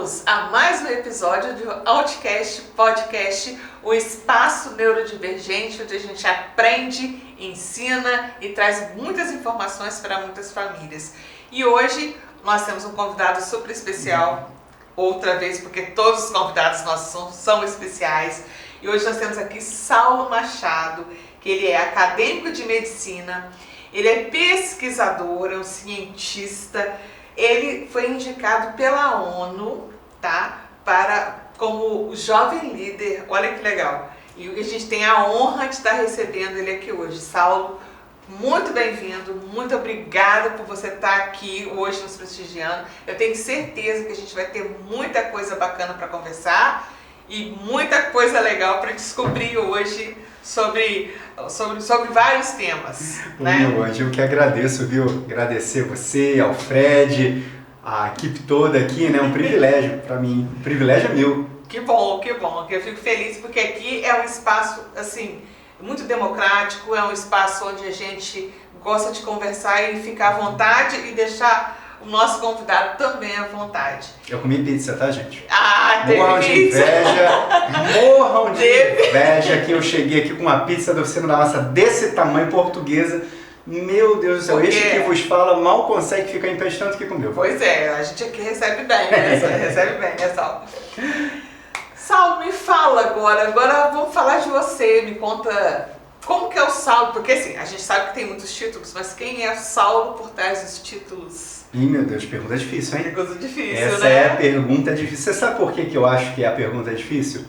Bem-vindos a mais um episódio do Outcast Podcast, o espaço neurodivergente onde a gente aprende, ensina e traz muitas informações para muitas famílias. E hoje nós temos um convidado super especial, outra vez, porque todos os convidados nossos são especiais. E hoje nós temos aqui Saulo Machado, que ele é acadêmico de medicina, ele é pesquisador, é um cientista. Ele foi indicado pela ONU, tá, como jovem líder. Olha que legal. E a gente tem a honra de estar recebendo ele aqui hoje. Saulo, muito bem-vindo, muito obrigada por você estar aqui hoje nos prestigiando. Eu tenho certeza que a gente vai ter muita coisa bacana para conversar e muita coisa legal para descobrir hoje sobre vários temas. Né? Meu anjo, eu que agradeço, viu? Agradecer você, ao Fred, a equipe toda aqui, né? Um privilégio para mim, um privilégio é meu. Que bom, que bom. Eu fico feliz porque aqui é um espaço, assim, muito democrático, é um espaço onde a gente gosta de conversar e ficar à vontade e deixar o nosso convidado também à vontade. Eu comi pizza, tá, gente? Ah, teve morram de pizza. Morram de inveja que eu cheguei aqui com uma pizza do Oficina da Massa desse tamanho, portuguesa. Meu Deus do céu, este que vos fala mal consegue ficar em pé de tanto que comeu. Pois é, a gente aqui recebe bem, né? Recebe bem, né, Saulo? Saulo, me fala agora vamos falar de você, me conta como que é o Saulo, porque assim, a gente sabe que tem muitos títulos, mas quem é o Saulo por trás dos títulos? Ih, meu Deus, pergunta difícil, hein? Pergunta difícil, Essa né? é a pergunta difícil. Você sabe por que eu acho que a pergunta é difícil?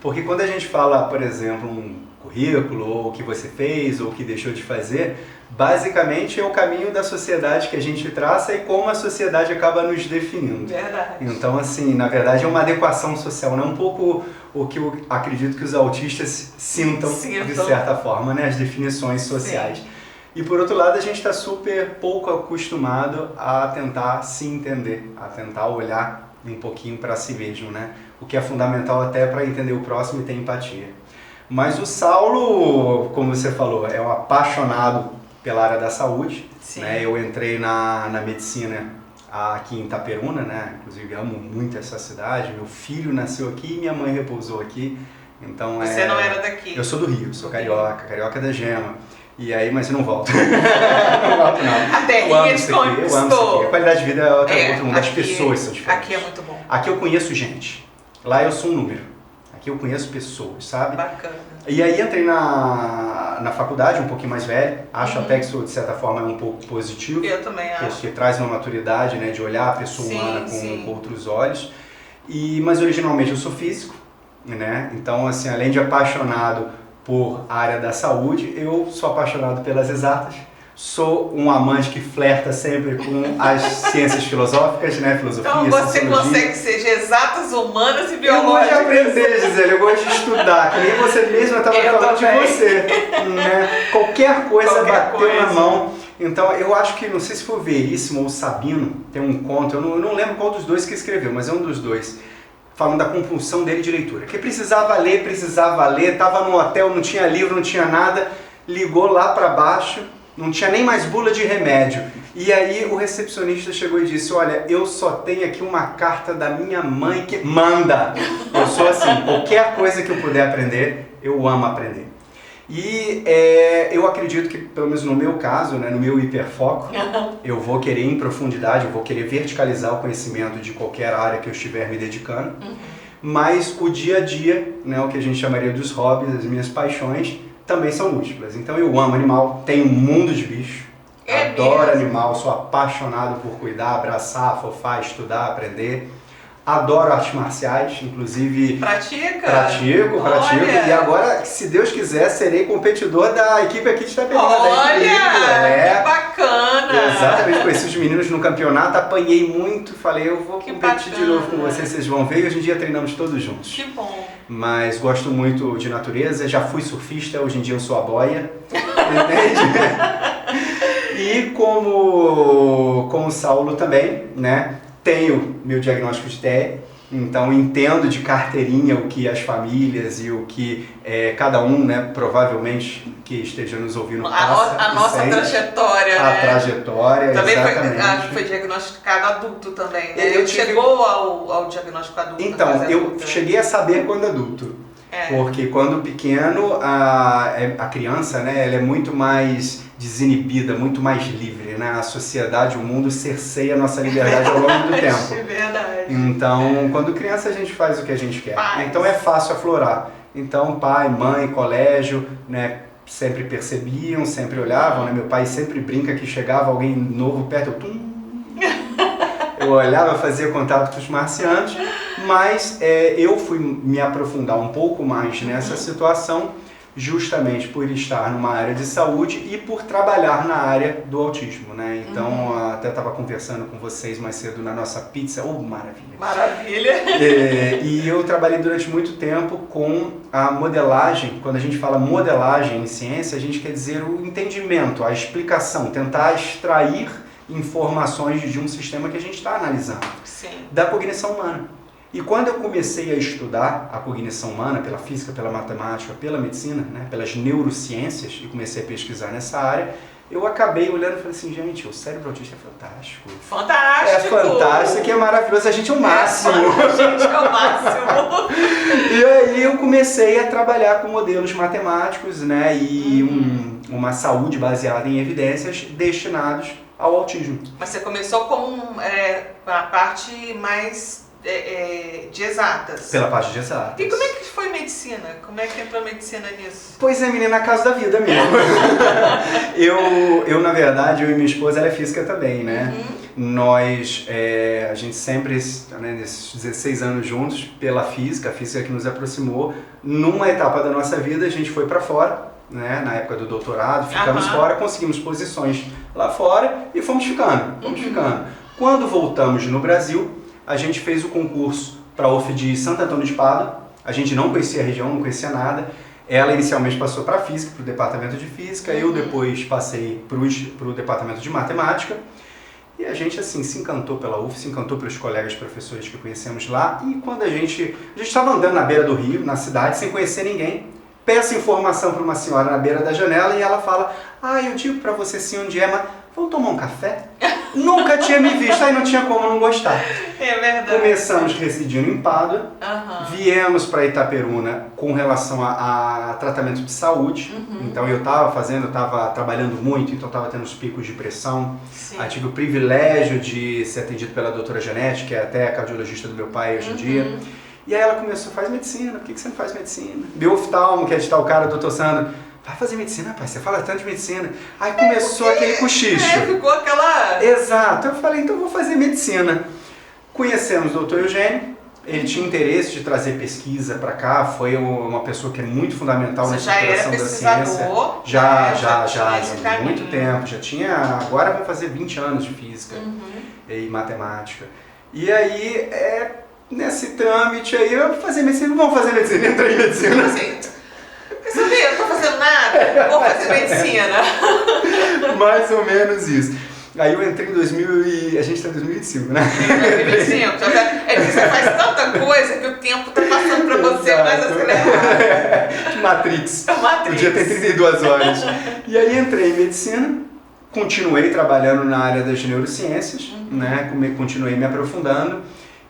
Porque quando a gente fala, por exemplo, um currículo, ou o que você fez, ou o que deixou de fazer, basicamente é o caminho da sociedade que a gente traça e como a sociedade acaba nos definindo. Verdade. Então, assim, na verdade é uma adequação social, né? Um pouco o que eu acredito que os autistas sintam. De certa forma, né? As definições sociais. Sim. E por outro lado, a gente está super pouco acostumado a tentar se entender, a tentar olhar um pouquinho para si mesmo, né? O que é fundamental até para entender o próximo e ter empatia. Mas o Saulo, como você falou, é um apaixonado pela área da saúde. Né? Eu entrei na medicina aqui em Itaperuna, né? Inclusive amo muito essa cidade. Meu filho nasceu aqui e minha mãe repousou aqui. Então, você não era daqui? Eu sou do Rio, sou carioca da Gema. E aí, mas eu não volto. Não volto, não. A terrinha te conquistou. Eu amo isso aqui. A qualidade de vida é outro mundo. As pessoas são diferentes. Aqui é muito bom. Aqui eu conheço gente. Lá eu sou um número. Aqui eu conheço pessoas, sabe? Bacana. E aí entrei na faculdade, um pouquinho mais velho. Acho até que isso, de certa forma, é um pouco positivo. Eu também acho. Porque traz uma maturidade, né? De olhar a pessoa humana com outros olhos. Mas originalmente eu sou físico, né? Então, assim, além de apaixonado por área da saúde, eu sou apaixonado pelas exatas, sou um amante que flerta sempre com as ciências filosóficas, né, filosofia, então você sociologia. consegue ser de exatas, humanas e Eu biológicas. gosto de aprender, Gisele, eu gosto de estudar, que nem você mesma estava falando de você, né? Qualquer coisa bateu na mão. Então eu acho que, não sei se foi o Veríssimo ou o Sabino, tem um conto, eu não lembro qual dos dois que escreveu, mas é um dos dois, falando da compulsão dele de leitura, que precisava ler, estava no hotel, não tinha livro, não tinha nada, ligou lá para baixo, não tinha nem mais bula de remédio. E aí o recepcionista chegou e disse, olha, eu só tenho aqui uma carta da minha mãe que manda. Eu sou assim, qualquer coisa que eu puder aprender, eu amo aprender. E eu acredito que, pelo menos no meu caso, né, no meu hiperfoco, eu vou querer em profundidade, eu vou querer verticalizar o conhecimento de qualquer área que eu estiver me dedicando. Mas o dia a dia, né, o que a gente chamaria dos hobbies, as minhas paixões, também são múltiplas. Então eu amo animal, tenho um mundo de bicho, adoro animal, sou apaixonado por cuidar, abraçar, afofar, estudar, aprender. Adoro artes marciais, inclusive... Pratica? Pratico. E agora, se Deus quiser, serei competidor da equipe aqui de Itaperuna. Olha, que bacana! Exatamente, conheci os meninos no campeonato, apanhei muito, falei, eu vou competir de novo com vocês, vocês vão ver, e hoje em dia treinamos todos juntos. Que bom! Mas gosto muito de natureza, já fui surfista, hoje em dia eu sou a boia, entende? E como Saulo também, né? Tenho meu diagnóstico de TEA, Então entendo de carteirinha o que as famílias e o que cada um, né, provavelmente que esteja nos ouvindo passa. A nossa trajetória, a trajetória, também exatamente. foi diagnosticado adulto também, né? Chegou ao diagnóstico adulto? Então, eu cheguei a saber quando adulto. Porque quando pequeno, a criança, né, ela é muito mais desinibida, muito mais livre, né? A sociedade, o mundo cerceia a nossa liberdade ao longo do tempo. É verdade. Então, quando criança a gente faz o que a gente quer. Então é fácil aflorar. Então, pai, mãe, colégio, né, sempre percebiam, sempre olhavam, né? Meu pai sempre brinca que chegava alguém novo perto, eu olhava, fazia contato com os marcianos, mas eu fui me aprofundar um pouco mais nessa situação justamente por estar numa área de saúde e por trabalhar na área do autismo, né? Então, até estava conversando com vocês mais cedo na nossa pizza, maravilha! Maravilha! E eu trabalhei durante muito tempo com a modelagem. Quando a gente fala modelagem em ciência, a gente quer dizer o entendimento, a explicação, tentar extrair informações de um sistema que a gente está analisando, da cognição humana. E quando eu comecei a estudar a cognição humana, pela física, pela matemática, pela medicina, né, pelas neurociências, e comecei a pesquisar nessa área, eu acabei olhando e falei assim, gente, o cérebro autista é fantástico. Fantástico! É fantástico, isso aqui é maravilhoso, a gente é o máximo. A gente é o máximo. E aí eu comecei a trabalhar com modelos matemáticos, né, e uma saúde baseada em evidências destinados ao autismo. Mas você começou com a parte mais de exatas. Pela parte de exatas. E como é que foi medicina? Como é que entrou a medicina nisso? Pois é, menina, na casa da vida mesmo. eu, na verdade, eu e minha esposa, ela é física também, né? Nós, a gente sempre, né, nesses 16 anos juntos, pela física, a física que nos aproximou, numa etapa da nossa vida, a gente foi para fora, né, na época do doutorado, ficamos fora, conseguimos posições lá fora e fomos ficando. Quando voltamos no Brasil, a gente fez o concurso para a UF de Santo Antônio de Pádua. A gente não conhecia a região, não conhecia nada. Ela inicialmente passou para a física, para o departamento de física. Eu depois passei para o departamento de matemática. E a gente assim se encantou pela UF, se encantou pelos colegas professores que conhecemos lá. E quando a gente estava andando na beira do rio, na cidade, sem conhecer ninguém, peço informação para uma senhora na beira da janela e ela fala, eu digo para você sim onde é, mas vamos tomar um café? Nunca tinha me visto, aí não tinha como não gostar. É verdade. Começamos residindo em Pádua, viemos para Itaperuna com relação a tratamento de saúde. Então eu estava trabalhando muito, então estava tendo os picos de pressão. Aí tive o privilégio de ser atendido pela doutora Janete, que é até a cardiologista do meu pai hoje em dia. E aí ela começou, faz medicina, por que você não faz medicina? Meu oftalmo, que é de tal cara, o doutor Sandro, vai fazer medicina, pai, você fala tanto de medicina. Aí começou aquele cochicho. Ficou aquela... Exato, eu falei, então eu vou fazer medicina. Conhecemos o doutor Eugênio, ele tinha interesse de trazer pesquisa para cá, foi uma pessoa que é muito fundamental na estruturação da ciência. Já muito tempo, já tinha, agora vão fazer 20 anos de física e matemática. E aí, nesse trâmite aí, eu vou fazer medicina, vamos fazer medicina, entrei em medicina. Quer saber, eu não tô fazendo nada, vou fazer medicina. Mais ou menos isso. Aí eu entrei em 2000 e a gente está em 2025, né? 2025, você faz tanta coisa que o tempo tá passando para você mais acelerado. Matrix. O dia tem 32 horas. E aí entrei em medicina, continuei trabalhando na área das neurociências, né? Continuei me aprofundando.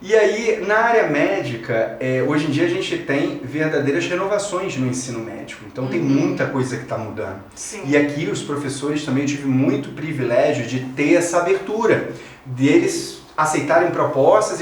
E aí, na área médica, hoje em dia a gente tem verdadeiras renovações no ensino médico. Então tem muita coisa que está mudando. Sim. E aqui os professores também, eu tive muito privilégio de ter essa abertura, deles aceitarem propostas.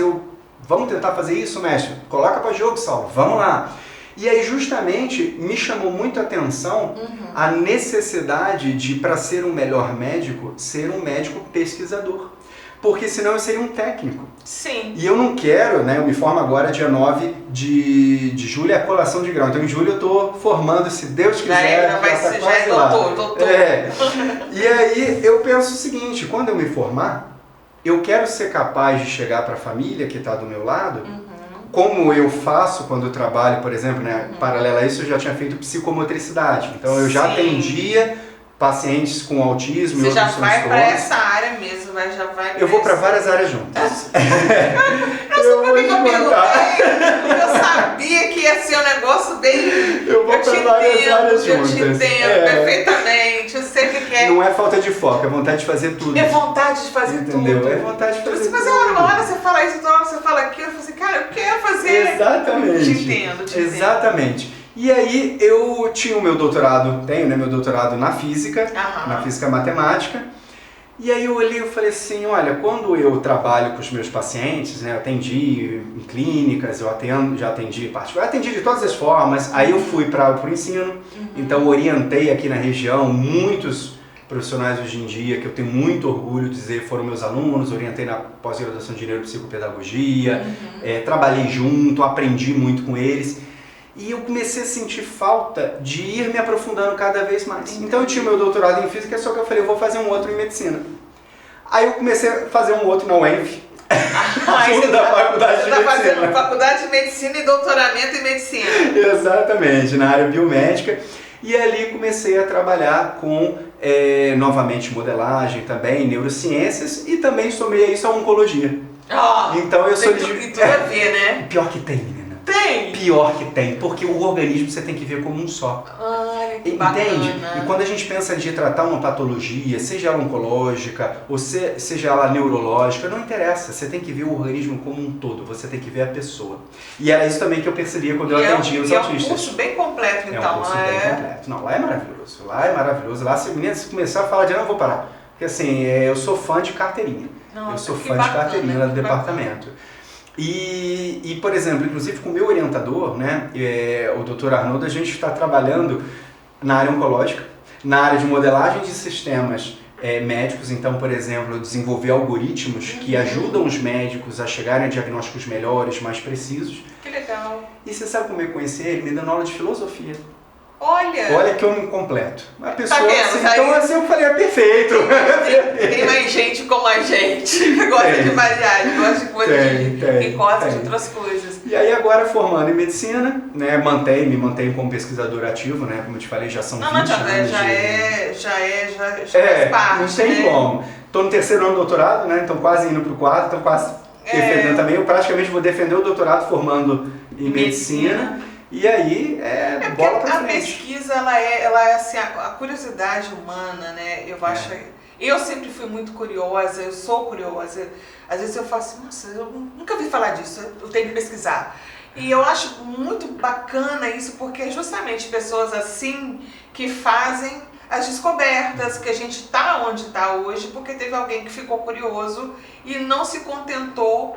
Vamos tentar fazer isso, mestre? Coloca para jogo, Saulo, vamos lá. E aí justamente me chamou muito a atenção a necessidade de, para ser um melhor médico, ser um médico pesquisador. Porque senão eu seria um técnico. Sim. E eu não quero, né? Eu me formo agora dia 9 de julho, é a colação de grau. Então em julho eu estou formando, se Deus quiser, já é doutor. E aí eu penso o seguinte, quando eu me formar, eu quero ser capaz de chegar para a família que está do meu lado, como eu faço quando eu trabalho, por exemplo, né? Paralelo a isso, eu já tinha feito psicomotricidade. Então eu já atendia pacientes com autismo e outros transtornos. Você já vai para essa transtornos. área mesmo, já vai Eu vou para várias áreas juntas. Eu vou te contar. Eu sabia que ia ser um negócio bem... Eu vou para várias áreas juntas. Eu te entendo perfeitamente, eu sei o que é. Não é falta de foco, é vontade de fazer tudo. É vontade de fazer Entendeu? tudo. É vontade de fazer tudo. Mas uma hora você fala isso, outra hora você fala aquilo, eu falo assim, cara, eu quero fazer. Exatamente. Te entendo. Exatamente. E aí eu tinha o meu doutorado, tenho, né, meu doutorado na física, na física matemática. E aí eu olhei e falei assim, olha, quando eu trabalho com os meus pacientes, né, eu atendi em clínicas, já atendi particular, atendi de todas as formas, aí eu fui para o ensino, então orientei aqui na região muitos profissionais hoje em dia, que eu tenho muito orgulho de dizer, foram meus alunos, orientei na pós-graduação de neuropsicopedagogia, trabalhei junto, aprendi muito com eles. E eu comecei a sentir falta de ir me aprofundando cada vez mais. Então eu tinha o meu doutorado em física, só que eu falei, eu vou fazer um outro em medicina. Aí eu comecei a fazer um outro na UENF, junto da faculdade de medicina. Você está fazendo faculdade de medicina e doutoramento em medicina. Exatamente, na área biomédica. E ali comecei a trabalhar com, novamente, modelagem também, neurociências, e também somei a isso a oncologia. Então eu sou de... Tem tudo a ver, né? Pior que tem, menina. Tem? Pior que tem, porque o organismo você tem que ver como um só. Ai, que entende? bacana. E quando a gente pensa de tratar uma patologia, seja ela oncológica ou seja ela neurológica, não interessa, você tem que ver o organismo como um todo, você tem que ver a pessoa. E era isso também que eu percebia quando eu atendia os autistas. É um curso bem completo, então. É um curso bem completo. Não, lá é maravilhoso, Lá se meninas começar a falar de eu não vou parar. Porque assim, eu sou fã de carteirinha. Nossa, eu sou fã de carteirinha lá do departamento. E, por exemplo, inclusive com o meu orientador, né, o Dr. Arnoldo, a gente está trabalhando na área oncológica, na área de modelagem de sistemas médicos. Então, por exemplo, desenvolver algoritmos que ajudam os médicos a chegarem a diagnósticos melhores, mais precisos. Que legal. E você sabe como eu conheci ele? Me dando aula de filosofia. Olha que homem completo. A pessoa, tá vendo? Assim, então assim eu falei, perfeito. Tem mais gente como a gente, que gosta de variar, gosta de coisas, que gosta de outras coisas. E aí agora formando em medicina, né, me mantenho como pesquisador ativo, né, como eu te falei, já são 20 anos. Já faz parte, não tem como. Estou no 3º ano do doutorado, né, então quase indo para o 4º, então quase defendendo também. Eu praticamente vou defender o doutorado formando em medicina. E aí, bola pra frente. A pesquisa, ela é assim, a curiosidade humana, né? Eu acho... Eu sempre fui muito curiosa, eu sou curiosa. Às vezes eu falo assim, nossa, eu nunca ouvi falar disso, eu tenho que pesquisar. E eu acho muito bacana isso, porque é justamente pessoas assim que fazem as descobertas, que a gente está onde está hoje, porque teve alguém que ficou curioso e não se contentou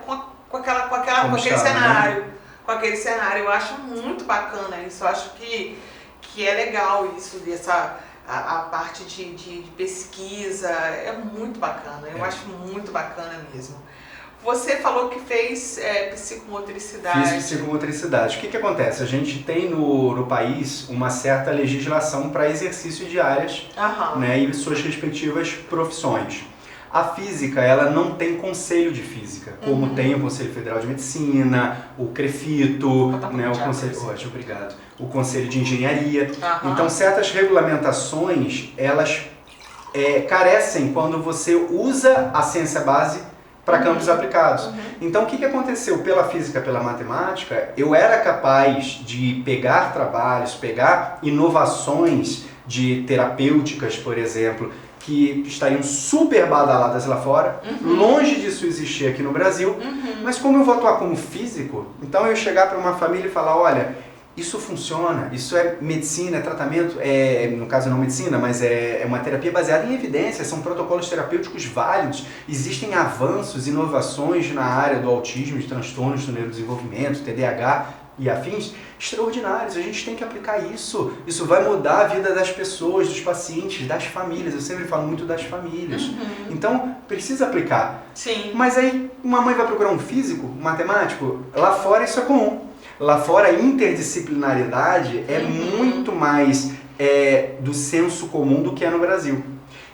com aquele cenário. Né? Com aquele cenário. Eu acho muito bacana isso, eu acho que é legal isso, a parte de pesquisa, é muito bacana, eu acho muito bacana mesmo. Você falou que fez psicomotricidade. Fiz psicomotricidade. O que acontece? A gente tem no país uma certa legislação para exercício de áreas, né, e suas respectivas profissões. A física, ela não tem conselho de física, como tem o Conselho Federal de Medicina, o CREFITO, né, o Conselho de Engenharia. Então, certas regulamentações, elas carecem quando você usa a ciência base para campos aplicados. Então, o que aconteceu? Pela física, pela matemática, eu era capaz de pegar trabalhos, pegar inovações de terapêuticas, por exemplo, que estariam super badaladas lá fora, longe disso existir aqui no Brasil, mas como eu vou atuar como físico, então eu chegar para uma família e falar, olha, isso funciona, isso é medicina, é tratamento, no caso não medicina, mas é uma terapia baseada em evidências, são protocolos terapêuticos válidos, existem avanços, inovações na área do autismo, de transtornos do neurodesenvolvimento, TDAH e afins, extraordinários. A gente tem que aplicar isso. Isso vai mudar a vida das pessoas, dos pacientes, das famílias. Eu sempre falo muito das famílias. Então, precisa aplicar. Sim. Mas aí, uma mãe vai procurar um físico, um matemático, lá fora isso é comum. Lá fora a interdisciplinaridade é muito mais do senso comum do que é no Brasil.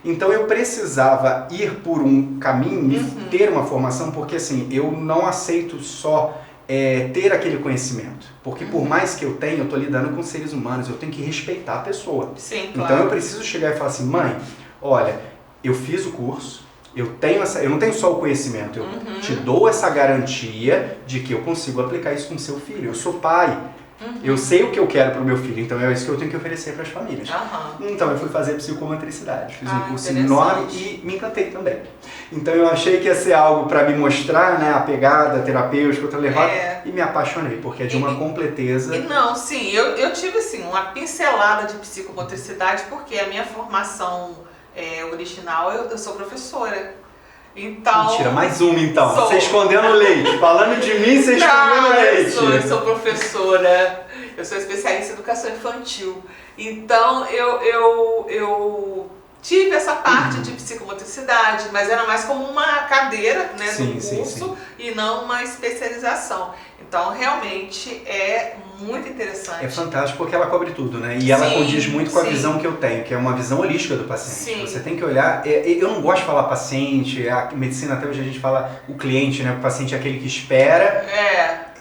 Então eu precisava ir por um caminho e ter uma formação, porque assim, eu não aceito só ter aquele conhecimento. Porque por mais que eu tenha, eu estou lidando com seres humanos, eu tenho que respeitar a pessoa. Sim, claro. Então eu preciso chegar e falar assim, mãe, olha, eu fiz o curso, eu não tenho só o conhecimento, eu te dou essa garantia de que eu consigo aplicar isso com seu filho. Eu sou pai. Eu sei o que eu quero para o meu filho, então é isso que eu tenho que oferecer para as famílias. Então eu fui fazer psicomotricidade, fiz um curso enorme e me encantei também. Então eu achei que ia ser algo para me mostrar, né, a pegada terapêutica, outra levada, e me apaixonei, porque é de uma completeza. Eu tive assim, uma pincelada de psicomotricidade, porque a minha formação original, eu sou professora. Então, mentira, mais uma então. Você escondendo leite. Falando de mim, você escondendo leite. Eu sou professora, eu sou especialista em educação infantil. Então, eu tive essa parte de psicomotricidade, mas era mais como uma cadeira, né, do curso e não uma especialização. Então, realmente é muito interessante. É fantástico porque ela cobre tudo, né? E ela condiz muito com a visão que eu tenho, que é uma visão holística do paciente. Você tem que olhar... Eu não gosto de falar paciente, a medicina até hoje a gente fala o cliente, né? O paciente é aquele que espera.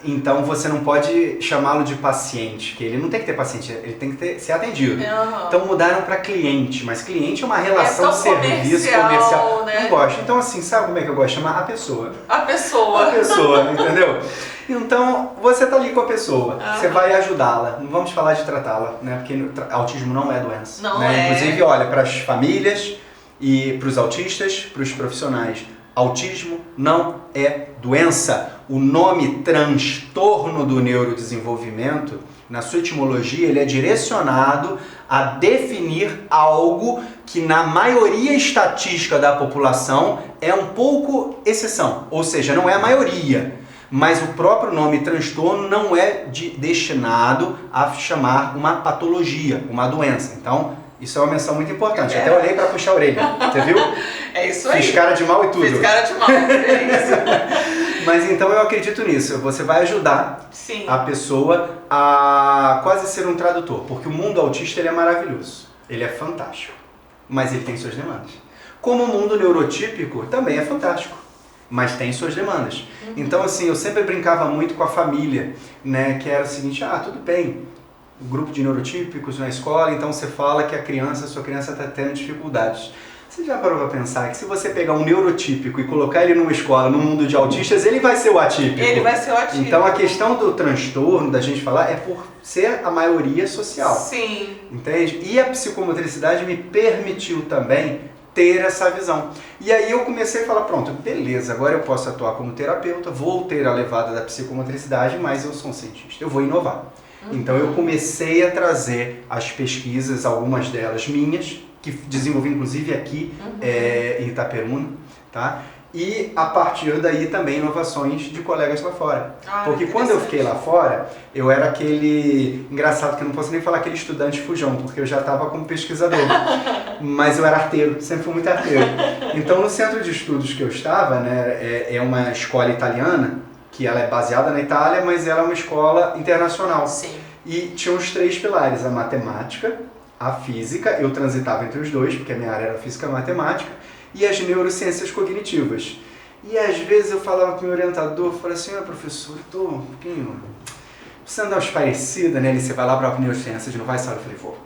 Então você não pode chamá-lo de paciente, que ele não tem que ter paciente, ele tem que ser atendido. Então mudaram para cliente, mas cliente é uma relação de serviço comercial. Né? Não gosto. Então assim, sabe como é que eu gosto de chamar? A pessoa. A pessoa. A pessoa, entendeu? Então, você tá ali com a pessoa, você vai ajudá-la, não vamos falar de tratá-la, né? Porque autismo não é doença. Não né? Inclusive, olha, para as famílias e para os autistas, para os profissionais, autismo não é doença. O nome transtorno do neurodesenvolvimento, na sua etimologia, ele é direcionado a definir algo que na maioria estatística da população é um pouco exceção, ou seja, não é a maioria. Mas o próprio nome transtorno não é destinado a chamar uma patologia, uma doença. Então, isso é uma menção muito importante. Até olhei para puxar a orelha, você viu? É isso aí. Fiz cara de mal e tudo. Fiz cara de mal, é isso. Mas então eu acredito nisso. Você vai ajudar a pessoa a quase ser um tradutor. Porque o mundo autista ele é maravilhoso. Ele é fantástico. Mas ele tem suas demandas. Como o mundo neurotípico também é fantástico. Mas tem suas demandas. Então, assim, eu sempre brincava muito com a família, né? Que era o seguinte, tudo bem, o grupo de neurotípicos na escola, então você fala que sua criança está tendo dificuldades. Você já parou para pensar que se você pegar um neurotípico e colocar ele numa escola, num mundo de autistas, ele vai ser o atípico? Ele vai ser o atípico. Então, a questão do transtorno, da gente falar, é por ser a maioria social. Sim. Entende? E a psicomotricidade me permitiu também ter essa visão. E aí eu comecei a falar, pronto, beleza, agora eu posso atuar como terapeuta, vou ter a levada da psicomotricidade, mas eu sou um cientista, eu vou inovar. Então eu comecei a trazer as pesquisas, algumas delas minhas, que desenvolvi inclusive aqui em Itaperuna, tá? E a partir daí também inovações de colegas lá fora. Porque quando eu fiquei lá fora, eu era aquele... Engraçado que eu não posso nem falar aquele estudante fujão, porque eu já estava como pesquisador. Mas eu era arteiro, sempre fui muito arteiro. Então no centro de estudos que eu estava, né, é uma escola italiana, que ela é baseada na Itália, mas ela é uma escola internacional. Sim. E tinha os 3 pilares, a matemática, a física, eu transitava entre os dois, porque a minha área era física e matemática, e as neurociências cognitivas. E às vezes eu falava com o meu orientador, eu falava assim, professor, eu tô um pouquinho... Precisando dar umas parecidas, né? Ele, você vai lá para a neurociências, não vai, Saulo? Eu falei, vou.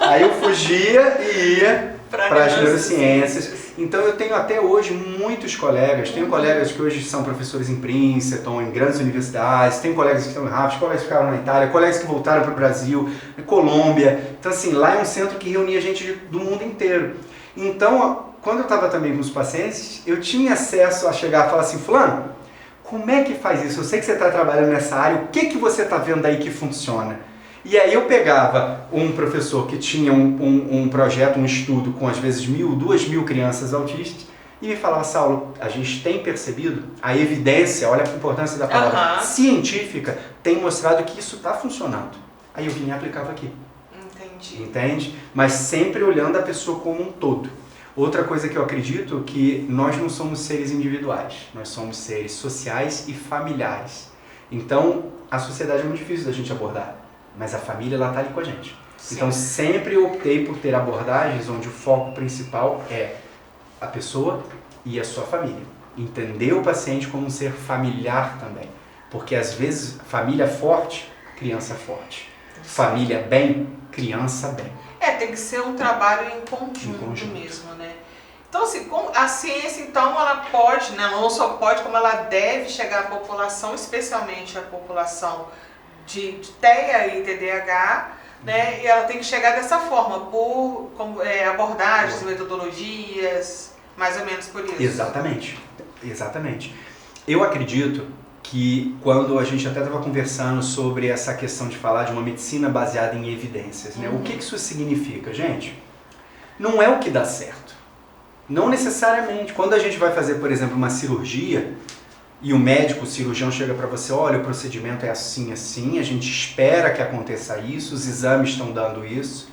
Aí eu fugia e ia para as neurociências. Então eu tenho até hoje muitos colegas, tenho colegas que hoje são professores em Princeton, em grandes universidades, tenho colegas que estão em Harvard, colegas que ficaram na Itália, colegas que voltaram para o Brasil, Colômbia. Então assim, lá é um centro que reunia gente do mundo inteiro. Então, quando eu estava também com os pacientes, eu tinha acesso a chegar e falar assim, fulano, como é que faz isso? Eu sei que você está trabalhando nessa área, o que você está vendo aí que funciona? E aí eu pegava um professor que tinha um projeto, um estudo com às vezes 1.000, 2.000 crianças autistas e me falava, Saulo, a gente tem percebido, a evidência, olha a importância da palavra, científica, tem mostrado que isso está funcionando. Aí eu vinha e aplicava aqui. Entendi. Entende? Mas sempre olhando a pessoa como um todo. Outra coisa que eu acredito é que nós não somos seres individuais, nós somos seres sociais e familiares. Então, a sociedade é muito difícil da gente abordar, mas a família ela está ali com a gente. Sim. Então, sempre optei por ter abordagens onde o foco principal é a pessoa e a sua família. Entender o paciente como um ser familiar também. Porque às vezes família forte, criança forte. Família bem, criança bem. Tem que ser um trabalho em conjunto mesmo, né? Então, assim, a ciência, então, ela pode, né, não só pode, como ela deve chegar à população, especialmente à população de TEA e TDAH, né? E ela tem que chegar dessa forma, por abordagens, metodologias, mais ou menos por isso. Exatamente, exatamente. Eu acredito que quando a gente até estava conversando sobre essa questão de falar de uma medicina baseada em evidências, né? O que isso significa, gente? Não é o que dá certo. Não necessariamente. Quando a gente vai fazer, por exemplo, uma cirurgia e o médico, o cirurgião chega para você, olha, o procedimento é assim, assim, a gente espera que aconteça isso, os exames estão dando isso,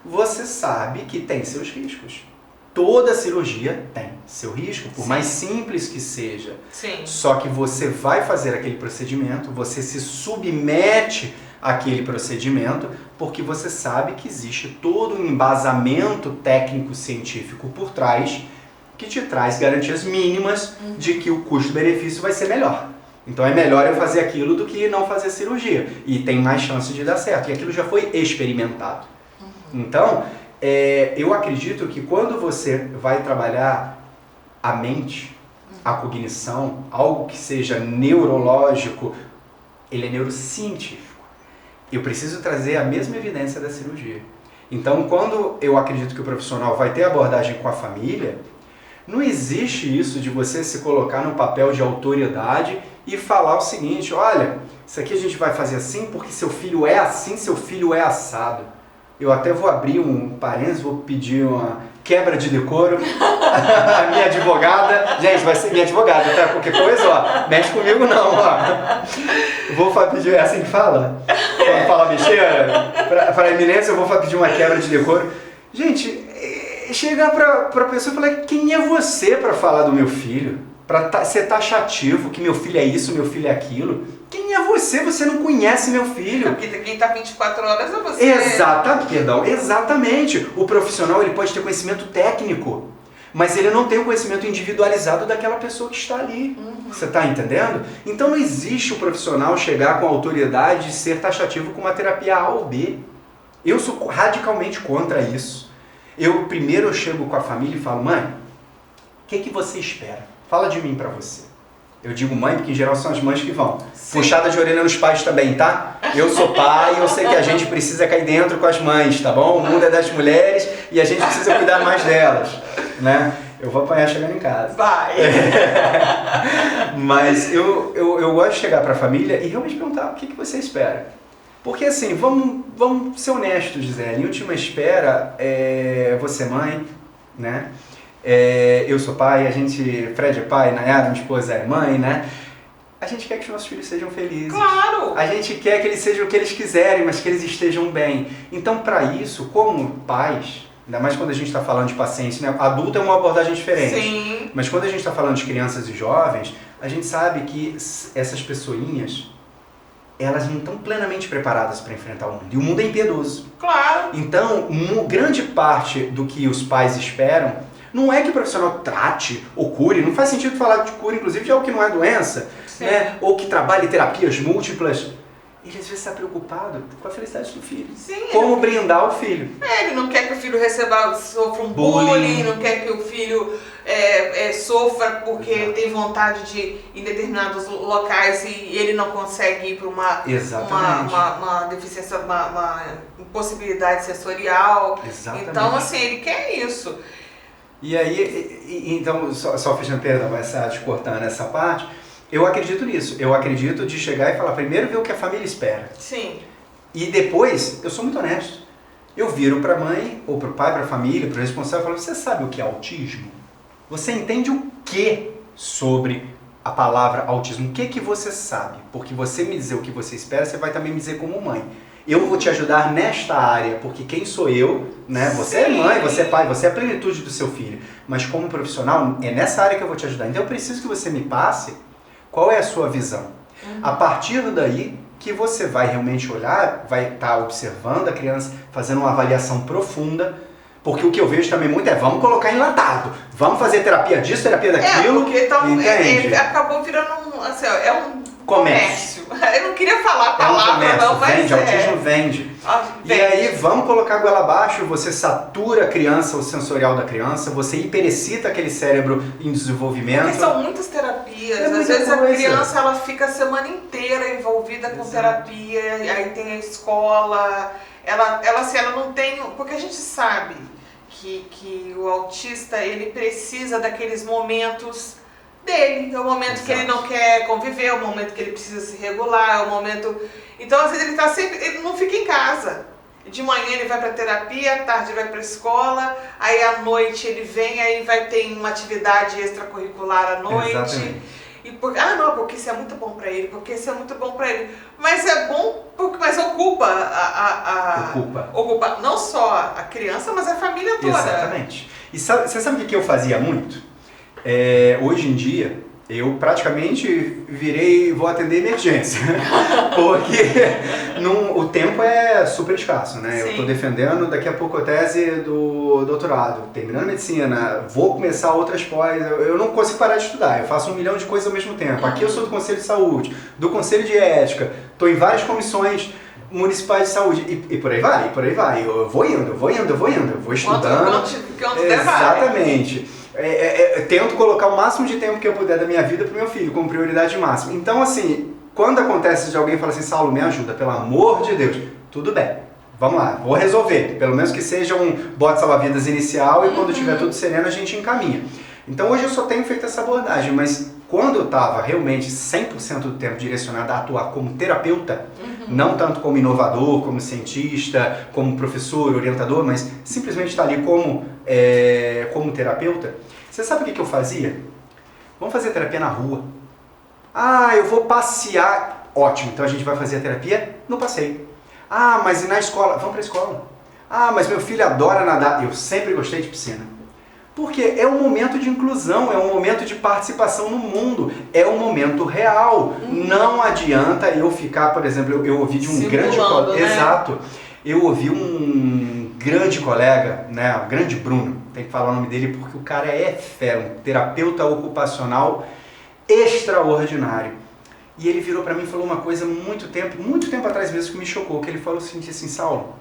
você sabe que tem seus riscos. Toda cirurgia tem seu risco, por mais simples que seja. Sim. Só que você vai fazer aquele procedimento, você se submete àquele procedimento, porque você sabe que existe todo um embasamento técnico-científico por trás, que te traz garantias mínimas de que o custo-benefício vai ser melhor. Então é melhor eu fazer aquilo do que não fazer cirurgia. E tem mais chance de dar certo. E aquilo já foi experimentado. Então, eu acredito que quando você vai trabalhar a mente, a cognição, algo que seja neurológico, ele é neurocientífico. Eu preciso trazer a mesma evidência da cirurgia. Então, quando eu acredito que o profissional vai ter abordagem com a família, não existe isso de você se colocar no papel de autoridade e falar o seguinte, olha, isso aqui a gente vai fazer assim porque seu filho é assim, seu filho é assado. Eu até vou abrir um parênteses, vou pedir uma quebra de decoro. A minha advogada, gente, vai ser minha advogada, tá? Qualquer coisa, ó, mexe comigo não, ó. Vou pedir, é assim que fala? Quando fala besteira, para a eminência eu vou pedir uma quebra de decoro. Gente, chegar pra pessoa e falar, quem é você para falar do meu filho? Para ser taxativo, que meu filho é isso, meu filho é aquilo. Quem é você? Você não conhece meu filho. Porque quem está 24 horas é você. Exatamente. O profissional ele pode ter conhecimento técnico, mas ele não tem o conhecimento individualizado daquela pessoa que está ali. Você está entendendo? Então não existe o profissional chegar com a autoridade de ser taxativo com uma terapia A ou B. Eu sou radicalmente contra isso. Primeiro eu chego com a família e falo, mãe, o que você espera? Fala de mim para você. Eu digo mãe, porque em geral são as mães que vão. Sim. Puxada de orelha nos pais também, tá? Eu sou pai e eu sei que a gente precisa cair dentro com as mães, tá bom? O mundo é das mulheres e a gente precisa cuidar mais delas, né? Eu vou apanhar chegando em casa. Vai! Mas eu gosto de chegar para a família e realmente perguntar o que você espera. Porque assim, vamos ser honestos, Gisele. Em última espera, você é mãe, né? Eu sou pai, Fred é pai, Nayara, minha esposa é mãe, né? A gente quer que os nossos filhos sejam felizes. Claro! A gente quer que eles sejam o que eles quiserem, mas que eles estejam bem. Então, para isso, como pais, ainda mais quando a gente está falando de pacientes, né? Adulto é uma abordagem diferente. Sim. Mas quando a gente está falando de crianças e jovens, a gente sabe que essas pessoinhas, elas não estão plenamente preparadas para enfrentar o mundo. E o mundo é impiedoso. Claro! Então, grande parte do que os pais esperam não é que o profissional trate ou cure, não faz sentido falar de cura, inclusive, de algo que não é doença, né? Ou que trabalhe terapias múltiplas. Ele às vezes está preocupado com a felicidade do filho. Sim, como brindar o filho. Ele não quer que o filho sofra um bullying, não quer que o filho sofra porque tem vontade de ir em determinados locais e ele não consegue ir para uma deficiência, uma impossibilidade sensorial. Exatamente. Então, assim, ele quer isso. E aí, então, só fechando, perdão, te cortando essa parte, eu acredito nisso. Eu acredito de chegar e falar, primeiro ver o que a família espera. Sim. E depois, eu sou muito honesto. Eu viro para a mãe, ou para o pai, para a família, para o responsável, e falo, você sabe o que é autismo? Você entende o que sobre a palavra autismo? O que você sabe? Porque você me dizer o que você espera, você vai também me dizer como mãe. Eu vou te ajudar nesta área, porque quem sou eu, né? Você Sim. é mãe, você é pai, você é a plenitude do seu filho. Mas como profissional, é nessa área que eu vou te ajudar. Então eu preciso que você me passe qual é a sua visão. A partir daí que você vai realmente olhar, vai estar observando a criança, fazendo uma avaliação profunda, porque o que eu vejo também muito vamos colocar enlatado, vamos fazer terapia disso, terapia daquilo. Porque então, entende? ele acabou virando comércio. Eu não queria falar a palavra, não, mas vende, autismo vende. E aí, vamos colocar a goela abaixo, você satura a criança, o sensorial da criança, você hiperexcita aquele cérebro em desenvolvimento. Porque são muitas terapias, às vezes a criança ela fica a semana inteira envolvida com terapia, aí tem a escola, ela não tem, porque a gente sabe que o autista ele precisa daqueles momentos dele, é o momento que ele não quer conviver, é o momento que ele precisa se regular, é o momento... Então, às vezes, ele tá sempre... Ele não fica em casa. De manhã ele vai para terapia, à tarde vai para a escola, aí à noite ele vem, aí vai ter uma atividade extracurricular à noite. Exatamente. E porque isso é muito bom para ele, porque isso é muito bom para ele. Mas é bom, mas ocupa ocupa não só a criança, mas a família toda. Exatamente. E você sabe o que eu fazia muito? Hoje em dia, eu praticamente vou atender emergência, porque o tempo é super escasso, né? Sim. Eu estou defendendo daqui a pouco a tese do doutorado, terminando medicina, vou começar outras pós, eu não consigo parar de estudar, eu faço 1 milhão de coisas ao mesmo tempo. Aqui eu sou do Conselho de Saúde, do Conselho de Ética, estou em várias comissões municipais de saúde e por aí vai, eu vou indo, eu vou estudando. Quanto exatamente. Tento colocar o máximo de tempo que eu puder da minha vida pro meu filho, como prioridade máxima. Então, assim, quando acontece de alguém falar assim, Saulo, me ajuda, pelo amor de Deus, tudo bem, vamos lá, vou resolver. Pelo menos que seja um bote salva-vidas inicial e quando tiver tudo sereno a gente encaminha. Então hoje eu só tenho feito essa abordagem, mas quando eu estava realmente 100% do tempo direcionado a atuar como terapeuta, não tanto como inovador, como cientista, como professor, orientador, mas simplesmente estar ali como terapeuta, você sabe o que eu fazia? Vamos fazer terapia na rua. Ah, eu vou passear. Ótimo, então a gente vai fazer a terapia no passeio. Ah, mas e na escola? Vamos para a escola. Ah, mas meu filho adora nadar. Eu sempre gostei de piscina. Porque é um momento de inclusão, é um momento de participação no mundo, é um momento real. Não adianta eu ficar, por exemplo, eu ouvi de um grande colega, né? Exato. Eu ouvi um grande colega, né, o grande Bruno, tem que falar o nome dele porque o cara é fera, um terapeuta ocupacional extraordinário. E ele virou para mim e falou uma coisa muito tempo atrás mesmo que me chocou, que ele falou o seguinte assim, Saulo,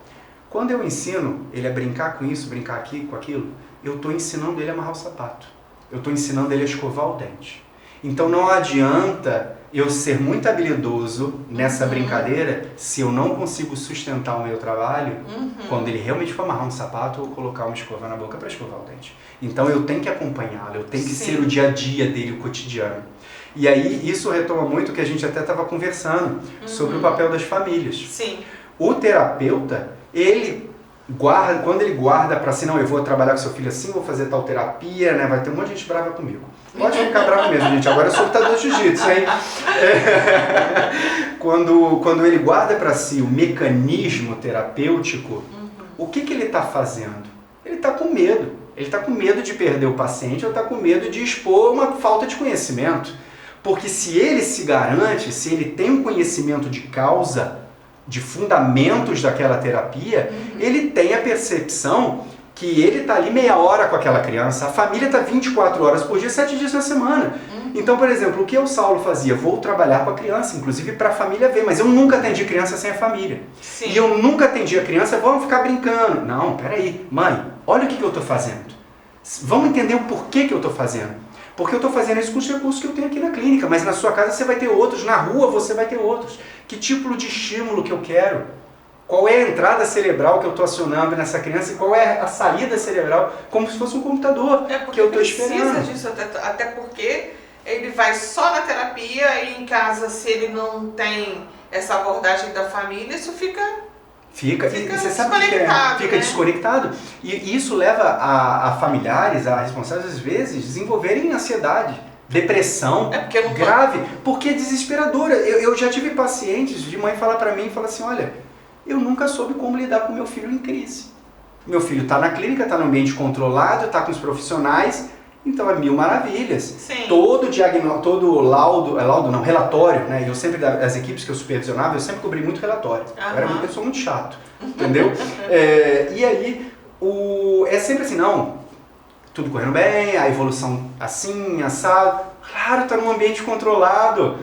quando eu ensino ele a brincar com isso, brincar aqui, com aquilo, eu estou ensinando ele a amarrar o sapato. Eu estou ensinando ele a escovar o dente. Então não adianta eu ser muito habilidoso nessa brincadeira se eu não consigo sustentar o meu trabalho quando ele realmente for amarrar um sapato ou colocar uma escova na boca para escovar o dente. Então eu tenho que acompanhá-lo, eu tenho que ser o dia a dia dele, o cotidiano. E aí isso retoma muito o que a gente até estava conversando sobre o papel das famílias. Sim. O terapeuta, quando ele guarda para si, não, eu vou trabalhar com seu filho assim, vou fazer tal terapia, né? Vai ter um monte de gente brava comigo. Pode ficar bravo mesmo, gente. Agora eu sou lutador de jiu-jitsu, hein? Quando ele guarda para si o mecanismo terapêutico, o que ele está fazendo? Ele está com medo. Ele está com medo de perder o paciente ou está com medo de expor uma falta de conhecimento. Porque se ele se garante, se ele tem um conhecimento de causa, de fundamentos daquela terapia, ele tem a percepção que ele está ali meia hora com aquela criança, a família está 24 horas por dia, 7 dias na semana. Então, por exemplo, o que o Saulo fazia? Vou trabalhar com a criança, inclusive para a família ver, mas eu nunca atendi criança sem a família. Sim. E eu nunca atendi a criança, vamos ficar brincando. Não, peraí, mãe, olha o que eu estou fazendo. Vamos entender o porquê que eu estou fazendo. Porque eu estou fazendo isso com os recursos que eu tenho aqui na clínica, mas na sua casa você vai ter outros, na rua você vai ter outros. Que tipo de estímulo que eu quero? Qual é a entrada cerebral que eu estou acionando nessa criança e qual é a saída cerebral? Como se fosse um computador que eu estou esperando. Precisa disso, até porque ele vai só na terapia e em casa, se ele não tem essa abordagem da família, isso fica e você sabe o que é? Fica desconectado. E isso leva a familiares, a responsáveis, às vezes, desenvolverem ansiedade, depressão grave, porque é desesperadora. Eu já tive pacientes de mãe falar para mim e falar assim, olha, eu nunca soube como lidar com meu filho em crise. Meu filho está na clínica, está no ambiente controlado, está com os profissionais, então é mil maravilhas. Sim. Todo relatório, né? Eu sempre, das equipes que eu supervisionava, eu sempre cobri muito relatório. Eu era uma pessoa muito chato, entendeu? E aí, é sempre assim, não, tudo correndo bem, a evolução assim, assado. Claro, está num ambiente controlado.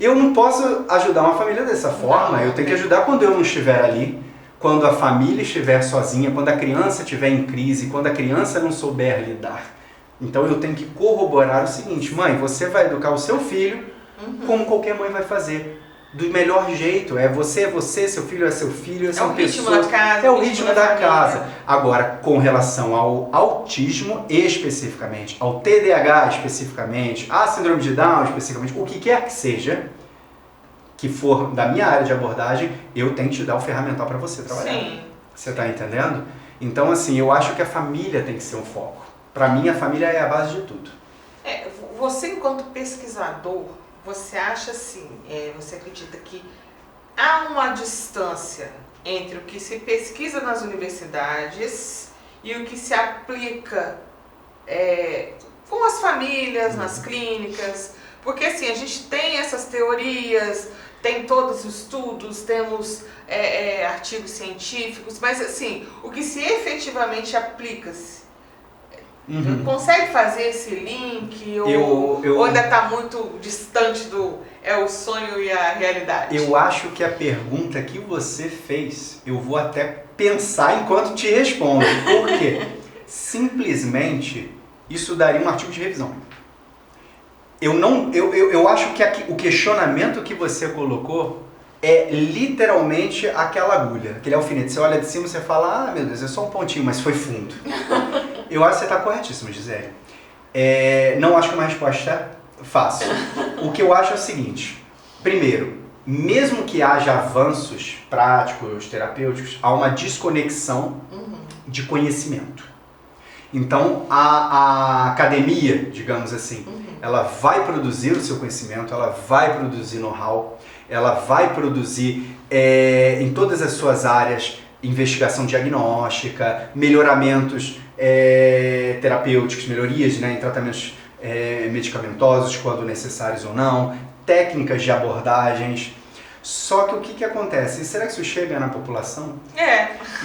Eu não posso ajudar uma família dessa forma, eu tenho que ajudar quando eu não estiver ali, quando a família estiver sozinha, quando a criança estiver em crise, quando a criança não souber lidar. Então eu tenho que corroborar o seguinte: mãe, você vai educar o seu filho como qualquer mãe vai fazer. Do melhor jeito, você, seu filho é seu filho, são pessoas... É o ritmo da casa. É o ritmo da casa. Agora, com relação ao autismo especificamente, ao TDAH especificamente, à síndrome de Down especificamente, o que quer que seja, que for da minha área de abordagem, eu tenho que te dar o ferramental para você trabalhar. Sim. Você está entendendo? Então, assim, eu acho que a família tem que ser um foco. Para mim, a família é a base de tudo. Você, enquanto pesquisador, você acha assim, você acredita que há uma distância entre o que se pesquisa nas universidades e o que se aplica com as famílias, nas clínicas? Porque assim, a gente tem essas teorias, tem todos os estudos, temos artigos científicos, mas assim, o que se efetivamente aplica-se? Consegue fazer esse link ou ainda está muito distante do o sonho e a realidade? Eu acho que a pergunta que você fez, eu vou até pensar enquanto te respondo. Por quê? Simplesmente isso daria um artigo de revisão. Eu acho que o questionamento que você colocou é literalmente aquela agulha, aquele alfinete. Você olha de cima e você fala, meu Deus, é só um pontinho, mas foi fundo. Eu acho que você está corretíssimo, Gisele. Não acho que é uma resposta fácil. O que eu acho é o seguinte: primeiro, mesmo que haja avanços práticos, terapêuticos, há uma desconexão de conhecimento. Então, a academia, digamos assim, ela vai produzir o seu conhecimento, ela vai produzir know-how, ela vai produzir em todas as suas áreas investigação diagnóstica, melhoramentos terapêuticos, melhorias em tratamentos medicamentosos, quando necessários ou não, técnicas de abordagens. Só que o que acontece? E será que isso chega na população?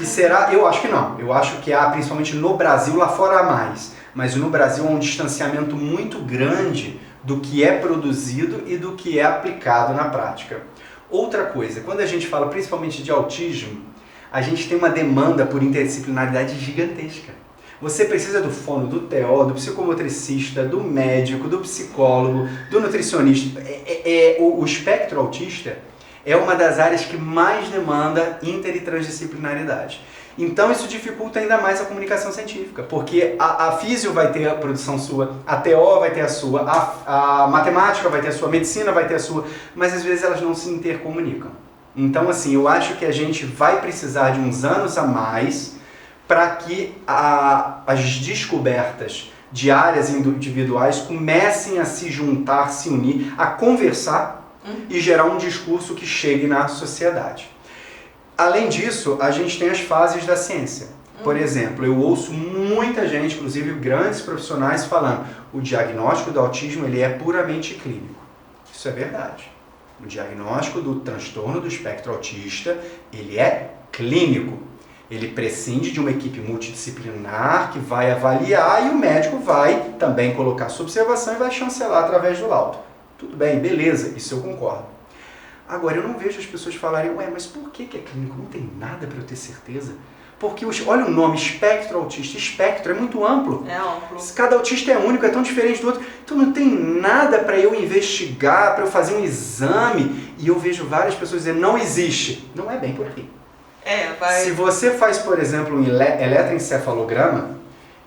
E será? Eu acho que não. Eu acho que há, principalmente no Brasil, lá fora há mais. Mas no Brasil há um distanciamento muito grande do que é produzido e do que é aplicado na prática. Outra coisa, quando a gente fala principalmente de autismo, a gente tem uma demanda por interdisciplinaridade gigantesca. Você precisa do fono, do TO, do psicomotricista, do médico, do psicólogo, do nutricionista. O espectro autista é uma das áreas que mais demanda inter e transdisciplinaridade. Então isso dificulta ainda mais a comunicação científica, porque a físio vai ter a produção sua, a TO vai ter a sua, a matemática vai ter a sua, a medicina vai ter a sua, mas às vezes elas não se intercomunicam. Então assim, eu acho que a gente vai precisar de uns anos a mais para que as descobertas de áreas individuais comecem a se juntar, se unir, a conversar e gerar um discurso que chegue na sociedade. Além disso, a gente tem as fases da ciência. Por exemplo, eu ouço muita gente, inclusive grandes profissionais, falando o diagnóstico do autismo ele é puramente clínico. Isso é verdade. O diagnóstico do transtorno do espectro autista ele é clínico. Ele prescinde de uma equipe multidisciplinar que vai avaliar e o médico vai também colocar sua observação e vai chancelar através do laudo. Tudo bem, beleza, isso eu concordo. Agora, eu não vejo as pessoas falarem, mas por que é clínico? Não tem nada para eu ter certeza. Porque, olha o nome, espectro autista. Espectro é muito amplo. É amplo. Cada autista é único, é tão diferente do outro. Então não tem nada para eu investigar, para eu fazer um exame. E eu vejo várias pessoas dizendo, não existe. Não é bem por aí. Se você faz, por exemplo, um eletroencefalograma,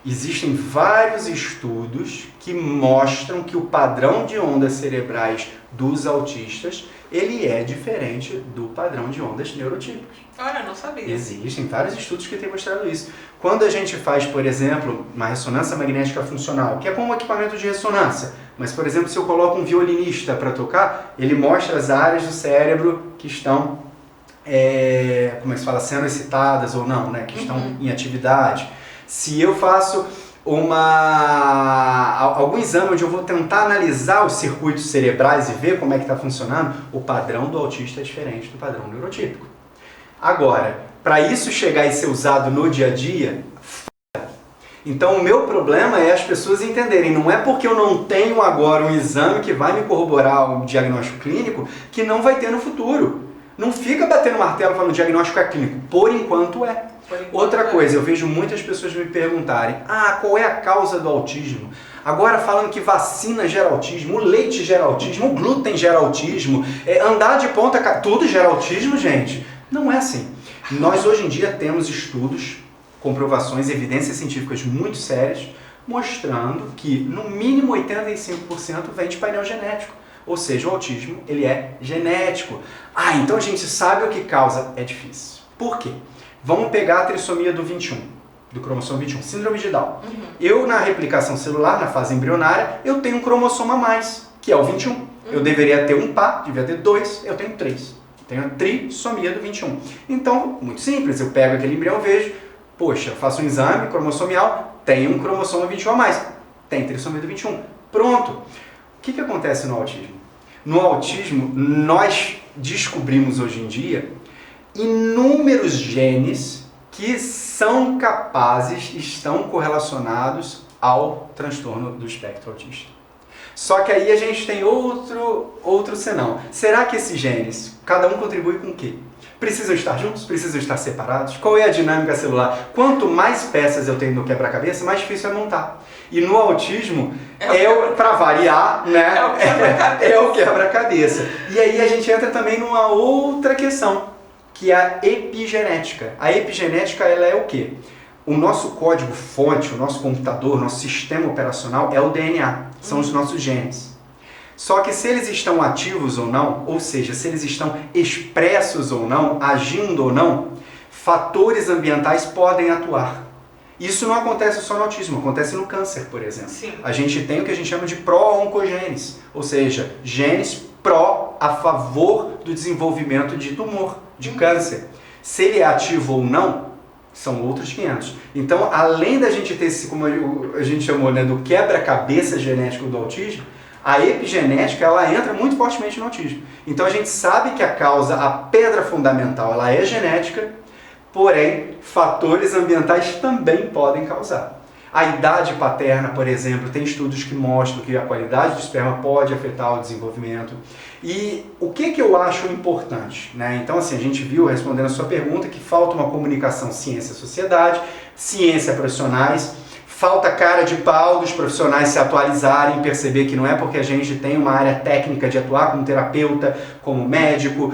existem vários estudos que mostram que o padrão de ondas cerebrais dos autistas, ele é diferente do padrão de ondas neurotípicos. Olha, não sabia. Existem vários estudos que têm mostrado isso. Quando a gente faz, por exemplo, uma ressonância magnética funcional, que é como um equipamento de ressonância, mas, por exemplo, se eu coloco um violinista para tocar, ele mostra as áreas do cérebro que estão, como é que se fala, sendo excitadas ou não, né? Que estão em atividade. Se eu faço algum exame onde eu vou tentar analisar os circuitos cerebrais e ver como é que está funcionando, o padrão do autista é diferente do padrão neurotípico. Agora, para isso chegar e ser usado no dia a dia, Então o meu problema é as pessoas entenderem, não é porque eu não tenho agora um exame que vai me corroborar o diagnóstico clínico que não vai ter no futuro. Não fica batendo martelo falando que o diagnóstico é clínico, por enquanto é. Outra coisa, eu vejo muitas pessoas me perguntarem, qual é a causa do autismo? Agora falando que vacina gera autismo, o leite gera autismo, o glúten gera autismo, andar de ponta, tudo gera autismo, gente. Não é assim. Nós hoje em dia temos estudos, comprovações, evidências científicas muito sérias, mostrando que no mínimo 85% vem de painel genético. Ou seja, o autismo ele é genético. Então a gente sabe o que causa. É difícil. Por quê? Vamos pegar a trissomia do 21, do cromossomo 21, síndrome de Down. Eu, na replicação celular, na fase embrionária, eu tenho um cromossomo a mais, que é o 21. Eu deveria ter um par, devia ter 2, eu tenho 3. Tenho a trissomia do 21. Então, muito simples, eu pego aquele embrião e vejo, poxa, faço um exame cromossomial, tem um cromossomo 21 a mais, tem trissomia do 21. Pronto. O que acontece no autismo? No autismo, nós descobrimos hoje em dia inúmeros genes que são capazes, estão correlacionados ao transtorno do espectro autista. Só que aí a gente tem outro senão. Será que esses genes, cada um contribui com o quê? Precisam estar juntos? Precisam estar separados? Qual é a dinâmica celular? Quanto mais peças eu tenho no quebra-cabeça, mais difícil é montar. E no autismo, para variar, né? É o quebra-cabeça. E aí a gente entra também numa outra questão, que é a epigenética. A epigenética, ela é o quê? O nosso código-fonte, o nosso computador, o nosso sistema operacional é o DNA, são os nossos genes. Só que se eles estão ativos ou não, ou seja, se eles estão expressos ou não, agindo ou não, fatores ambientais podem atuar. Isso não acontece só no autismo, acontece no câncer, por exemplo. Sim. A gente tem o que a gente chama de pró-oncogenes, ou seja, genes pró a favor do desenvolvimento de tumor, de câncer. Se ele é ativo ou não, são outros 500. Então, além da gente ter esse, como a gente chamou, né, do quebra-cabeça genético do autismo, a epigenética, ela entra muito fortemente no autismo. Então, a gente sabe que a causa, a pedra fundamental, ela é genética, porém, fatores ambientais também podem causar. A idade paterna, por exemplo, tem estudos que mostram que a qualidade do esperma pode afetar o desenvolvimento. E o que eu acho importante, né? Então, assim, a gente viu, respondendo a sua pergunta, que falta uma comunicação ciência-sociedade, ciência-profissionais, falta cara de pau dos profissionais se atualizarem, perceber que não é porque a gente tem uma área técnica de atuar como terapeuta, como médico,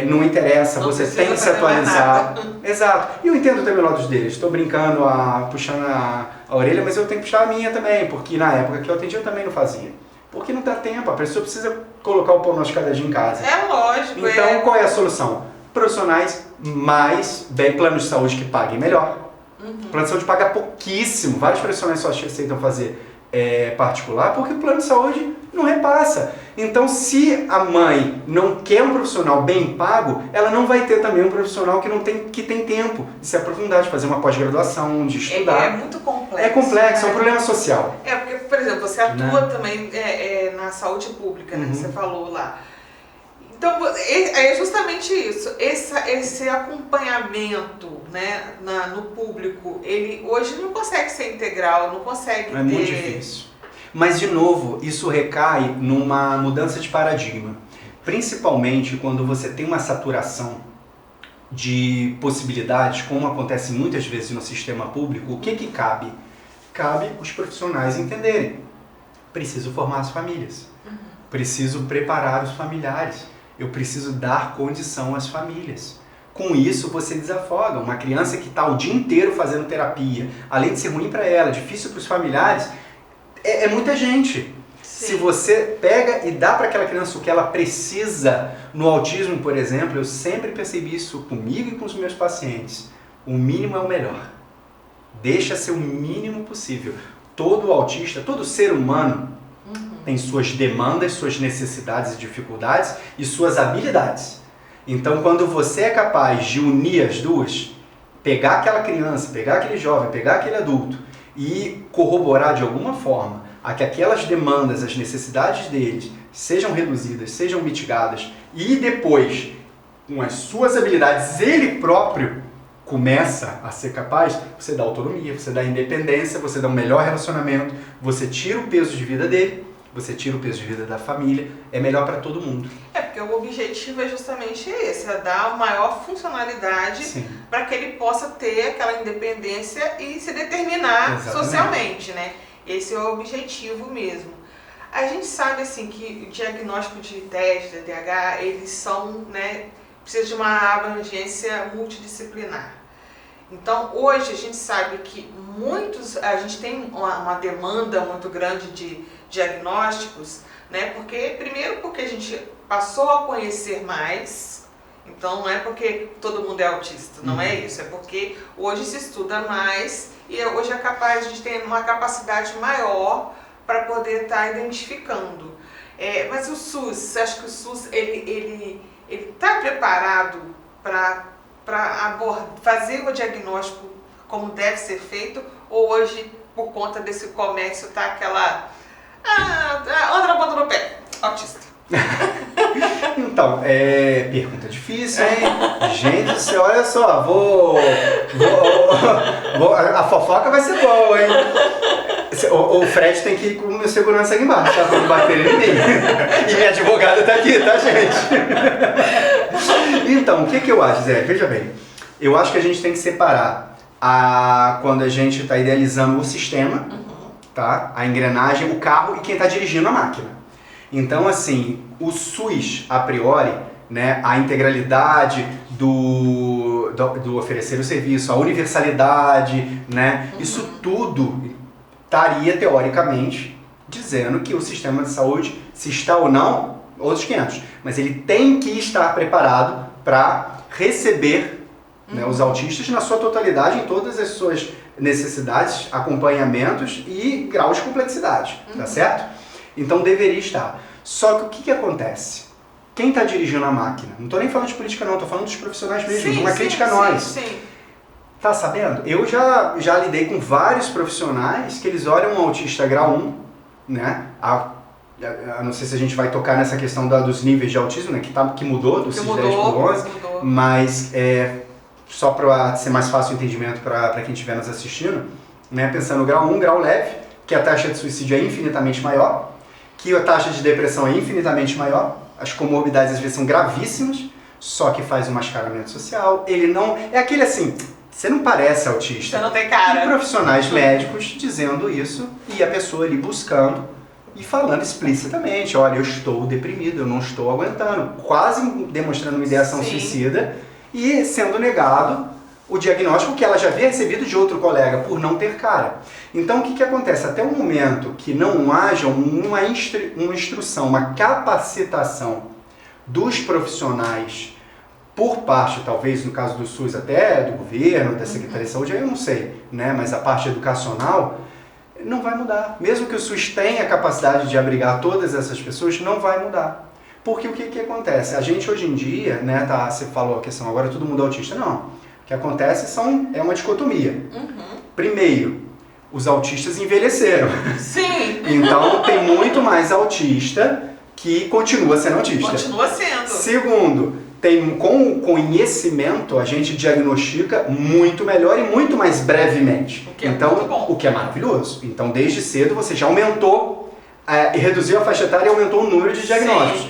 não interessa, você tem que se atualizar. Exato. E eu entendo também o lado deles. Estou brincando, puxando a orelha, mas eu tenho que puxar a minha também, porque na época que eu atendi eu também não fazia. Porque não dá tempo, a pessoa precisa colocar o pão nosso cada dia em casa. É lógico. Então, qual é a solução? Profissionais mais planos de saúde que paguem melhor. O plano de saúde paga pouquíssimo. Vários profissionais só aceitam fazer particular porque o plano de saúde não repassa. Então, se a mãe não quer um profissional bem pago, ela não vai ter também um profissional que tem tempo de se aprofundar, de fazer uma pós-graduação, de estudar. É muito complexo. É complexo, é um problema social. Porque, por exemplo, você atua também na saúde pública, né? Que você falou lá. Então, é justamente isso, esse acompanhamento, né, no público, ele hoje não consegue ser integral, não consegue ter... É muito difícil. Mas, de novo, isso recai numa mudança de paradigma. Principalmente quando você tem uma saturação de possibilidades, como acontece muitas vezes no sistema público, o que cabe? Cabe os profissionais entenderem. Preciso formar as famílias. Preciso preparar os familiares. Eu preciso dar condição às famílias. Com isso, você desafoga. Uma criança que está o dia inteiro fazendo terapia, além de ser ruim para ela, difícil para os familiares, é muita gente. Sim. Se você pega e dá para aquela criança o que ela precisa, no autismo, por exemplo, eu sempre percebi isso comigo e com os meus pacientes. O mínimo é o melhor. Deixa ser o mínimo possível. Todo autista, todo ser humano, tem suas demandas, suas necessidades e dificuldades e suas habilidades. Então, quando você é capaz de unir as duas, pegar aquela criança, pegar aquele jovem, pegar aquele adulto e corroborar de alguma forma a que aquelas demandas, as necessidades deles sejam reduzidas, sejam mitigadas e depois, com as suas habilidades, ele próprio começa a ser capaz, você dá autonomia, você dá independência, você dá um melhor relacionamento, você tira o peso de vida dele, você tira o peso de vida da família, é melhor para todo mundo. Porque o objetivo é justamente esse, é dar maior funcionalidade para que ele possa ter aquela independência e se determinar socialmente, né? Esse é o objetivo mesmo. A gente sabe assim que o diagnóstico de TED, TDAH, eles são, né, precisa de uma abrangência multidisciplinar. Então, hoje a gente sabe que a gente tem uma demanda muito grande de diagnósticos, né? Primeiro porque a gente passou a conhecer mais, então não é porque todo mundo é autista, não é isso, é porque hoje se estuda mais e hoje é capaz de ter uma capacidade maior para poder estar identificando. Mas o SUS, você acha que o SUS ele está preparado para fazer o diagnóstico como deve ser feito, ou hoje, por conta desse comércio, tá aquela outra ponta no pé, autista? Então, pergunta difícil, hein? Gente do céu, olha só, a fofoca vai ser boa, hein? O Fred tem que ir com o meu segurança aqui embaixo, tá? Pra não bater em mim. E minha advogada tá aqui, tá, gente? Então, o que eu acho, Zé? Veja bem, eu acho que a gente tem que separar quando a gente está idealizando o sistema, tá? A engrenagem, o carro e quem está dirigindo a máquina. Então, assim, o SUS, a priori, né, a integralidade do oferecer o serviço, a universalidade, né, isso tudo estaria, teoricamente, dizendo que o sistema de saúde, se está ou não, outros 500, mas ele tem que estar preparado para receber, né, os autistas na sua totalidade, em todas as suas necessidades, acompanhamentos e graus de complexidade, tá certo? Então deveria estar. Só que o que acontece? Quem está dirigindo a máquina? Não estou nem falando de política não, estou falando dos profissionais mesmo, uma crítica a nós. Sim. Tá sabendo? Eu já lidei com vários profissionais que eles olham um autista grau 1, né? Não sei se a gente vai tocar nessa questão dos níveis de autismo, né? Que mudou do CIS-10 para o 11, mas só para ser mais fácil o entendimento para quem estiver nos assistindo, né? Pensando no grau 1, grau leve, que a taxa de suicídio é infinitamente maior, que a taxa de depressão é infinitamente maior, as comorbidades às vezes são gravíssimas, só que faz um mascaramento social, ele não... É aquele assim, você não parece autista. Você não tem cara. E profissionais médicos dizendo isso, e a pessoa ali buscando e falando explicitamente, olha, eu estou deprimido, eu não estou aguentando, quase demonstrando uma ideação suicida e sendo negado o diagnóstico que ela já havia recebido de outro colega por não ter cara. Então, o que acontece? Até o momento que não haja uma instrução, uma capacitação dos profissionais por parte, talvez, no caso do SUS até, do governo, da Secretaria de Saúde, aí eu não sei, né? Mas a parte educacional não vai mudar. Mesmo que o SUS tenha a capacidade de abrigar todas essas pessoas, não vai mudar. Porque o que acontece? A gente hoje em dia, né, você falou a questão, agora todo mundo é autista. Não. O que acontece é uma dicotomia. Primeiro, os autistas envelheceram. Sim. Então tem muito mais autista que continua sendo autista. Continua sendo. Segundo, com o conhecimento a gente diagnostica muito melhor e muito mais brevemente. O que é muito bom. O que é maravilhoso. Então desde cedo você já aumentou e reduziu a faixa etária e aumentou o número de diagnósticos. Sim.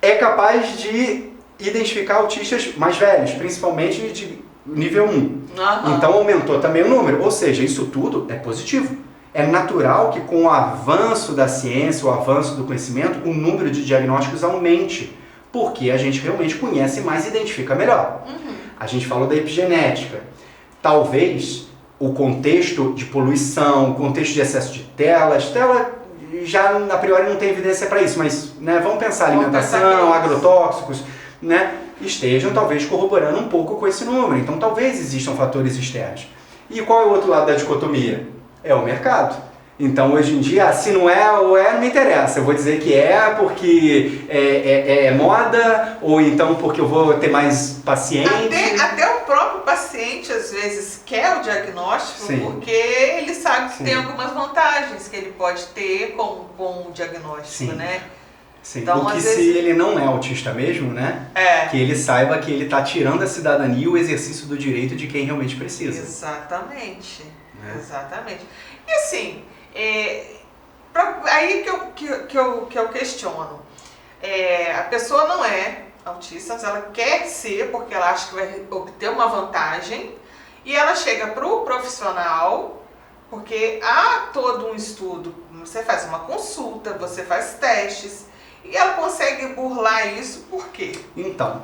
É capaz de identificar autistas mais velhos, principalmente de nível 1. Então aumentou também o número, ou seja, isso tudo é positivo. É natural que com o avanço da ciência, o avanço do conhecimento, o número de diagnósticos aumente, porque a gente realmente conhece mais e identifica melhor. A gente falou da epigenética. Talvez o contexto de poluição, o contexto de excesso de tela já a priori não tem evidência para isso, mas né, vamos pensar alimentação, agrotóxicos, né? Estejam talvez corroborando um pouco com esse número. Então talvez existam fatores externos. E qual é o outro lado da dicotomia? É o mercado. Então hoje em dia, se não é ou não me interessa. Eu vou dizer que é porque é moda, ou então porque eu vou ter mais paciente. Até o próprio paciente às vezes quer o diagnóstico, porque ele sabe que tem algumas vantagens que ele pode ter com o diagnóstico, né? Sim, Então, porque às se vezes... ele não é autista mesmo, né? Que ele saiba que ele está tirando a cidadania e o exercício do direito de quem realmente precisa. Exatamente, exatamente. E assim, aí que eu questiono. A pessoa não é autista, mas ela quer ser porque ela acha que vai obter uma vantagem e ela chega para o profissional porque há todo um estudo, você faz uma consulta, você faz testes e ela consegue burlar isso por quê? Então,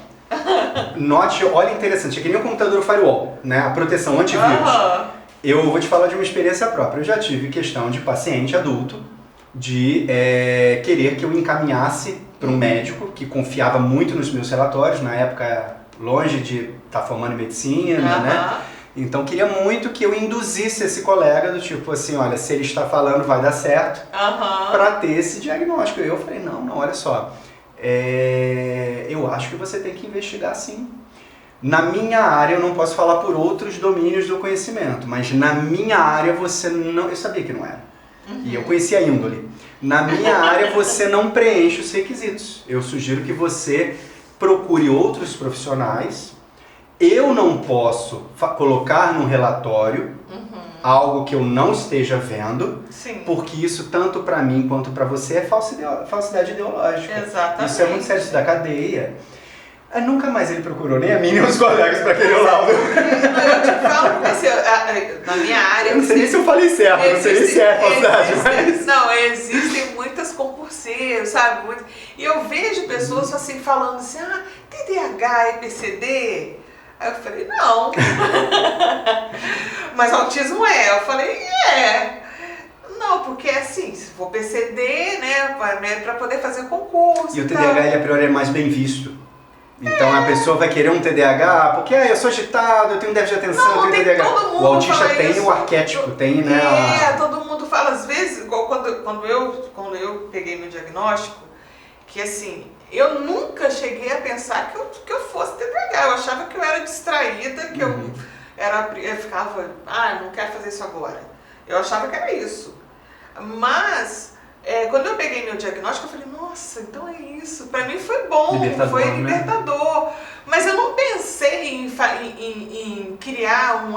note, olha interessante, é que nem o computador firewall, né? A proteção antivírus. Eu vou te falar de uma experiência própria. Eu já tive questão de paciente adulto de querer que eu encaminhasse para um médico que confiava muito nos meus relatórios, na época longe de estar formando em medicina, né? Então queria muito que eu induzisse esse colega do tipo assim, olha, se ele está falando vai dar certo, para ter esse diagnóstico. Eu falei, não, olha só, eu acho que você tem que investigar sim. Na minha área, eu não posso falar por outros domínios do conhecimento, mas na minha área você não... Eu sabia que não era. E eu conhecia a índole. Na minha área você não preenche os requisitos. Eu sugiro que você procure outros profissionais. Eu não posso colocar no relatório algo que eu não esteja vendo, porque isso tanto para mim quanto para você é falsidade ideológica. Exatamente. Isso é muito sério, isso da cadeia. Nunca mais ele procurou nem a mim nem os colegas para aquele laudo. Eu te falo porque assim, na minha área... Eu não sei nem se eu falei certo, não sei nem se é falsidade, mas... Não, existem muitas concurseiros, sabe? E eu vejo pessoas assim falando assim, TDAH e PCD... Aí eu falei, não. Mas autismo Eu falei, Não, porque assim, se for PCD, né, para poder fazer concurso. E o TDAH, ele a priori é mais bem visto. Então a pessoa vai querer um TDAH, porque eu sou agitado, eu tenho déficit de atenção, eu tenho TDAH. O autista tem o arquétipo, tem, né? Todo mundo fala, às vezes, igual quando eu peguei meu diagnóstico, que assim, eu nunca cheguei a pensar que eu fosse TDAH. Eu achava que eu era distraída, que eu ficava, não quero fazer isso agora. Eu achava que era isso. Mas, quando eu peguei meu diagnóstico, eu falei, nossa, então é isso. Pra mim foi bom, foi libertador. Né? Mas eu não pensei em criar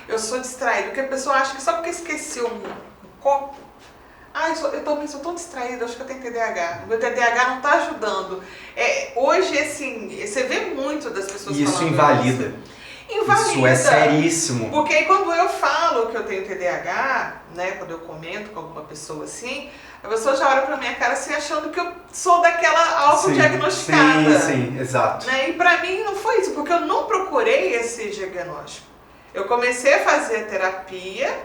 eu sou distraído. Porque a pessoa acha que só porque esqueceu um copo, eu também sou tão distraída, acho que eu tenho TDAH. Meu TDAH não está ajudando. Hoje, assim, você vê muito das pessoas falando isso invalida. Isso é seríssimo. Porque aí quando eu falo que eu tenho TDAH, né, quando eu comento com alguma pessoa assim, a pessoa já olha pra minha cara assim, achando que eu sou daquela autodiagnosticada. Sim, exato. Né? E pra mim não foi isso, porque eu não procurei esse diagnóstico. Eu comecei a fazer terapia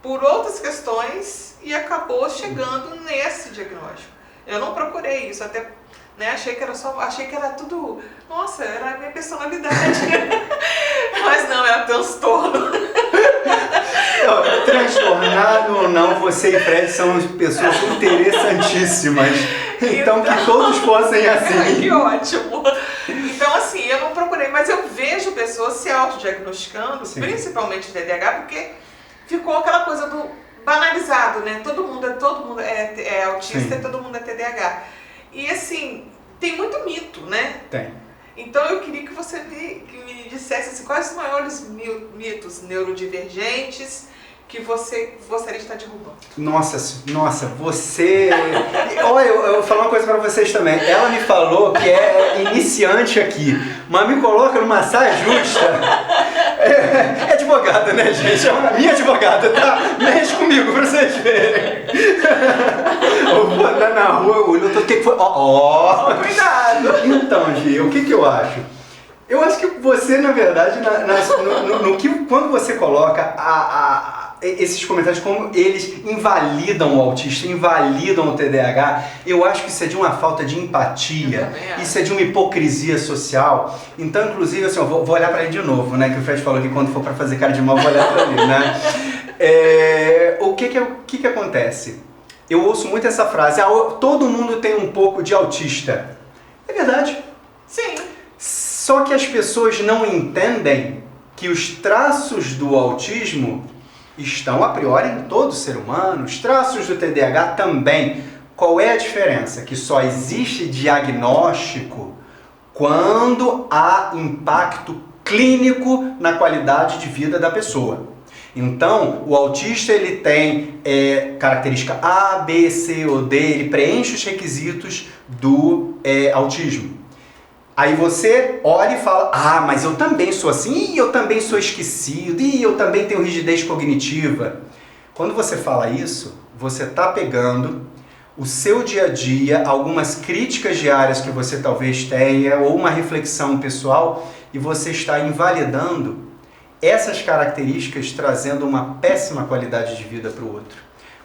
por outras questões e acabou chegando nesse diagnóstico. Eu não procurei isso, até achei que era tudo, nossa, era a minha personalidade. Mas não, é um transtorno. Transtornado ou não, você e Fred são pessoas interessantíssimas. Então que todos fossem assim. Que ótimo. Então assim, eu não procurei, mas eu vejo pessoas se autodiagnosticando, principalmente TDAH, porque ficou aquela coisa do banalizado, né? Todo mundo é autista e todo mundo é TDAH. E assim, tem muito mito, né? Tem. Então eu queria que você me dissesse assim, quais os maiores mitos neurodivergentes que você gostaria de estar derrubando. Nossa, você... Olha, eu vou falar uma coisa pra vocês também. Ela me falou que é iniciante aqui, mas me coloca numa saia justa. É advogada, né, gente? É a minha advogada, tá? Mexe comigo pra vocês verem. Eu vou andar na rua, eu olho, eu tenho que... Cuidado! Então, Gi, o que eu acho? Eu acho que você, na verdade, quando você coloca esses comentários, como eles invalidam o autista, invalidam o TDAH, eu acho que isso é de uma falta de empatia, isso é de uma hipocrisia social. Então, inclusive, assim, eu vou olhar para ele de novo, né? Que o Fred falou que quando for para fazer cara de mal, eu vou olhar para ele, né? O que acontece? Eu ouço muito essa frase, todo mundo tem um pouco de autista. É verdade. Sim. Só que as pessoas não entendem que os traços do autismo estão a priori em todo ser humano, os traços do TDAH também. Qual é a diferença? Que só existe diagnóstico quando há impacto clínico na qualidade de vida da pessoa. Então, o autista ele tem característica A, B, C ou D, ele preenche os requisitos do autismo. Aí você olha e fala, mas eu também sou assim, e eu também sou esquecido, e eu também tenho rigidez cognitiva. Quando você fala isso, você está pegando o seu dia a dia, algumas críticas diárias que você talvez tenha, ou uma reflexão pessoal, e você está invalidando essas características, trazendo uma péssima qualidade de vida para o outro.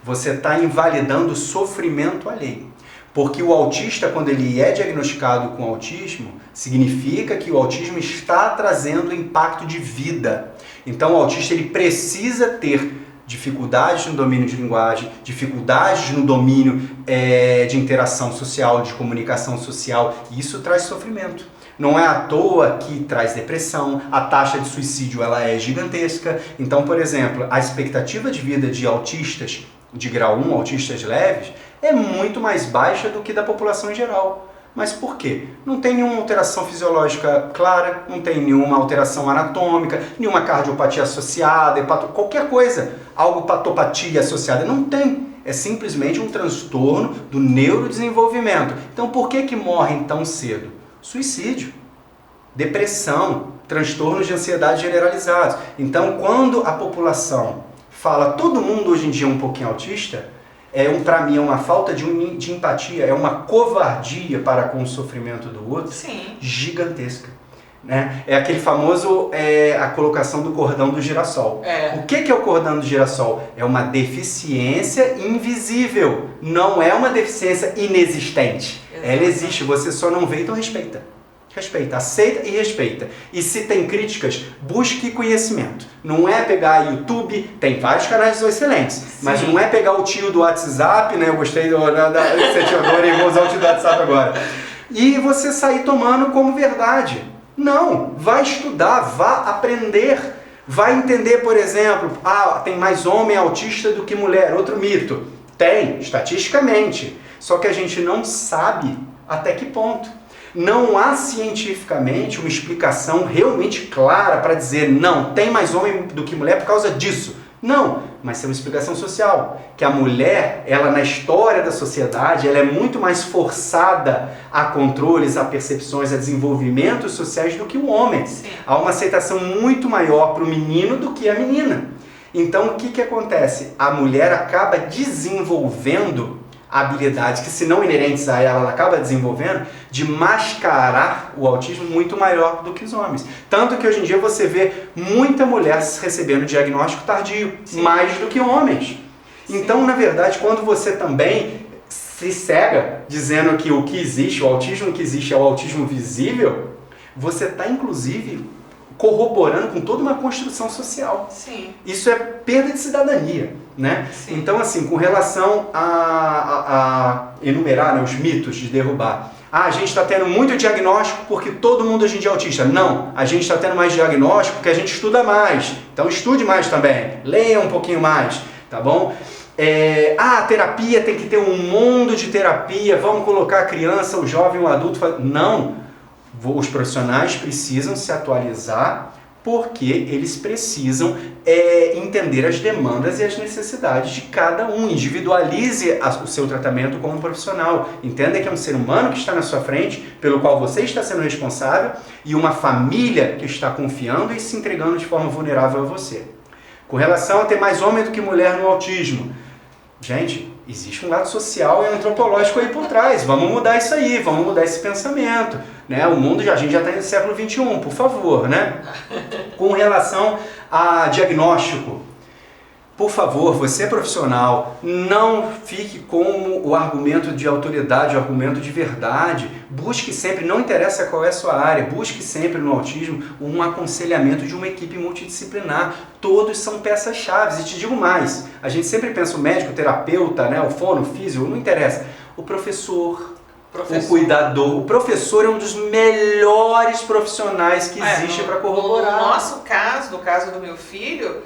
Você está invalidando o sofrimento alheio. Porque o autista, quando ele é diagnosticado com autismo, significa que o autismo está trazendo impacto de vida. Então o autista ele precisa ter dificuldades no domínio de linguagem, dificuldades no domínio de interação social, de comunicação social, e isso traz sofrimento. Não é à toa que traz depressão, a taxa de suicídio ela é gigantesca. Então, por exemplo, a expectativa de vida de autistas de grau 1, autistas leves, é muito mais baixa do que da população em geral. Mas por quê? Não tem nenhuma alteração fisiológica clara, não tem nenhuma alteração anatômica, nenhuma cardiopatia associada, qualquer coisa, algo patopatia associada, não tem. É simplesmente um transtorno do neurodesenvolvimento. Então por que morrem tão cedo? Suicídio, depressão, transtornos de ansiedade generalizados. Então quando a população fala, todo mundo hoje em dia é um pouquinho autista, para mim é uma falta de empatia, é uma covardia para com o sofrimento do outro. Sim. Gigantesca. Né? É aquele famoso, a colocação do cordão do girassol. O que é o cordão do girassol? É uma deficiência invisível, não é uma deficiência inexistente. Exatamente. Ela existe, você só não vê, então respeita. Respeita, aceita e respeita. E se tem críticas, busque conhecimento. Não é pegar YouTube, tem vários canais excelentes, sim, mas não é pegar o tio do WhatsApp, né? Eu gostei da incentivadora e vou usar o tio do WhatsApp agora. E você sair tomando como verdade. Não, vai estudar, vá aprender. Vai entender, por exemplo, tem mais homem autista do que mulher. Outro mito. Tem, estatisticamente. Só que a gente não sabe até que ponto. Não há cientificamente uma explicação realmente clara para dizer não, tem mais homem do que mulher por causa disso. Não, mas é uma explicação social. Que a mulher, ela na história da sociedade, ela é muito mais forçada a controles, a percepções, a desenvolvimentos sociais do que o homem. Sim. Há uma aceitação muito maior para o menino do que a menina. Então o que acontece? A mulher acaba desenvolvendo habilidades que, se não inerentes a ela acaba desenvolvendo, de mascarar o autismo muito maior do que os homens. Tanto que hoje em dia você vê muita mulher recebendo diagnóstico tardio, sim, mais do que homens. Sim. Então, na verdade, quando você também se cega dizendo que o que existe, o autismo que existe é o autismo visível, você está, inclusive, corroborando com toda uma construção social. Sim. Isso é perda de cidadania. Né? Então, assim, com relação a enumerar, né, os mitos de derrubar. A gente está tendo muito diagnóstico porque todo mundo hoje em dia é autista. Não, a gente está tendo mais diagnóstico porque a gente estuda mais. Então estude mais também, leia um pouquinho mais, tá bom? A terapia tem que ter um mundo de terapia, vamos colocar a criança, o jovem, o adulto. Não, os profissionais precisam se atualizar porque eles precisam entender as demandas e as necessidades de cada um. Individualize o seu tratamento como profissional. Entenda que é um ser humano que está na sua frente, pelo qual você está sendo responsável, e uma família que está confiando e se entregando de forma vulnerável a você. Com relação a ter mais homem do que mulher no autismo, gente, existe um lado social e antropológico aí por trás. Vamos mudar isso aí, vamos mudar esse pensamento. Né? O mundo, a gente já está no século XXI, por favor. Né? Com relação a diagnóstico, por favor, você é profissional, não fique com o argumento de autoridade, o argumento de verdade. Busque sempre, não interessa qual é a sua área, busque sempre no autismo um aconselhamento de uma equipe multidisciplinar. Todos são peças-chave. E te digo mais, a gente sempre pensa o médico, o terapeuta, né, o fono, o físico, não interessa. O professor, o cuidador. O professor é um dos melhores profissionais que existe para corroborar. No nosso caso, no caso do meu filho,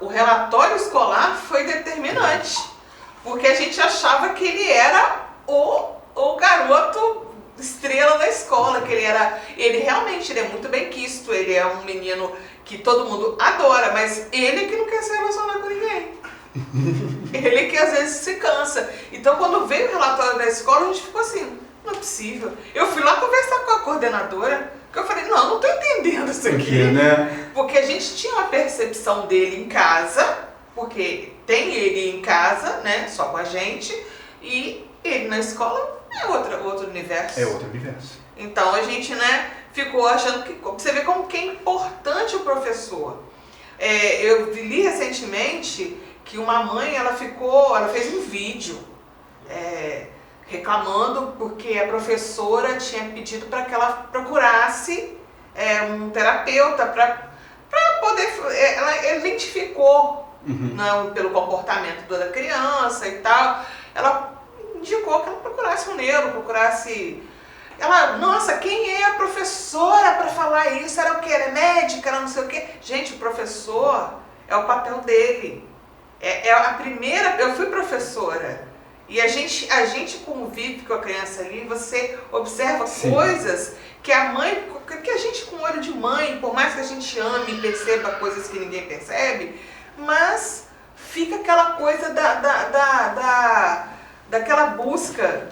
o relatório escolar foi determinante. porque a gente achava que ele era o garoto estrela da escola, que ele realmente é muito bem quisto, ele é um menino que todo mundo adora, mas ele que não quer se relacionar com ninguém. Ele que às vezes se cansa. Então quando veio o relatório da escola, a gente ficou assim, não é possível. Eu fui lá conversar com a coordenadora, que eu falei, não estou entendendo isso aqui. Né? Porque a gente tinha uma percepção dele em casa, porque tem ele em casa, né, só com a gente, e ele na escola é outro universo. É outro universo. Então a gente, né, ficou achando que... Você vê como que é importante o professor. Eu li recentemente que uma mãe, ela fez um vídeo reclamando porque a professora tinha pedido para que ela procurasse um terapeuta para poder... Ela identificou pelo comportamento da criança e tal, ela indicou que ela procurasse um neuro, Ela, nossa, quem é a professora para falar isso? Era o quê? Ela é médica? Ela não sei o quê? Gente, o professor é o papel dele. A primeira... Eu fui professora e a gente convive com a criança ali, você observa Sim. coisas que a mãe... Que a gente com olho de mãe, por mais que a gente ame e perceba coisas que ninguém percebe, mas fica aquela coisa daquela busca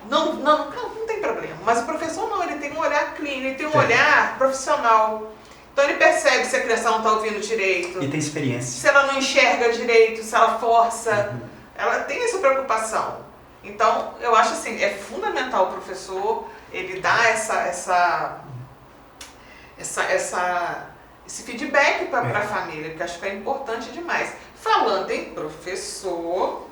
não tem problema, mas o professor não, ele tem um olhar clínico, ele tem um olhar profissional. Então ele percebe se a criança não está ouvindo direito. E tem experiência. Se ela não enxerga direito, se ela força. Ela tem essa preocupação. Então eu acho assim, é fundamental o professor, ele dar esse feedback para a família, que acho que é importante demais. Falando em professor,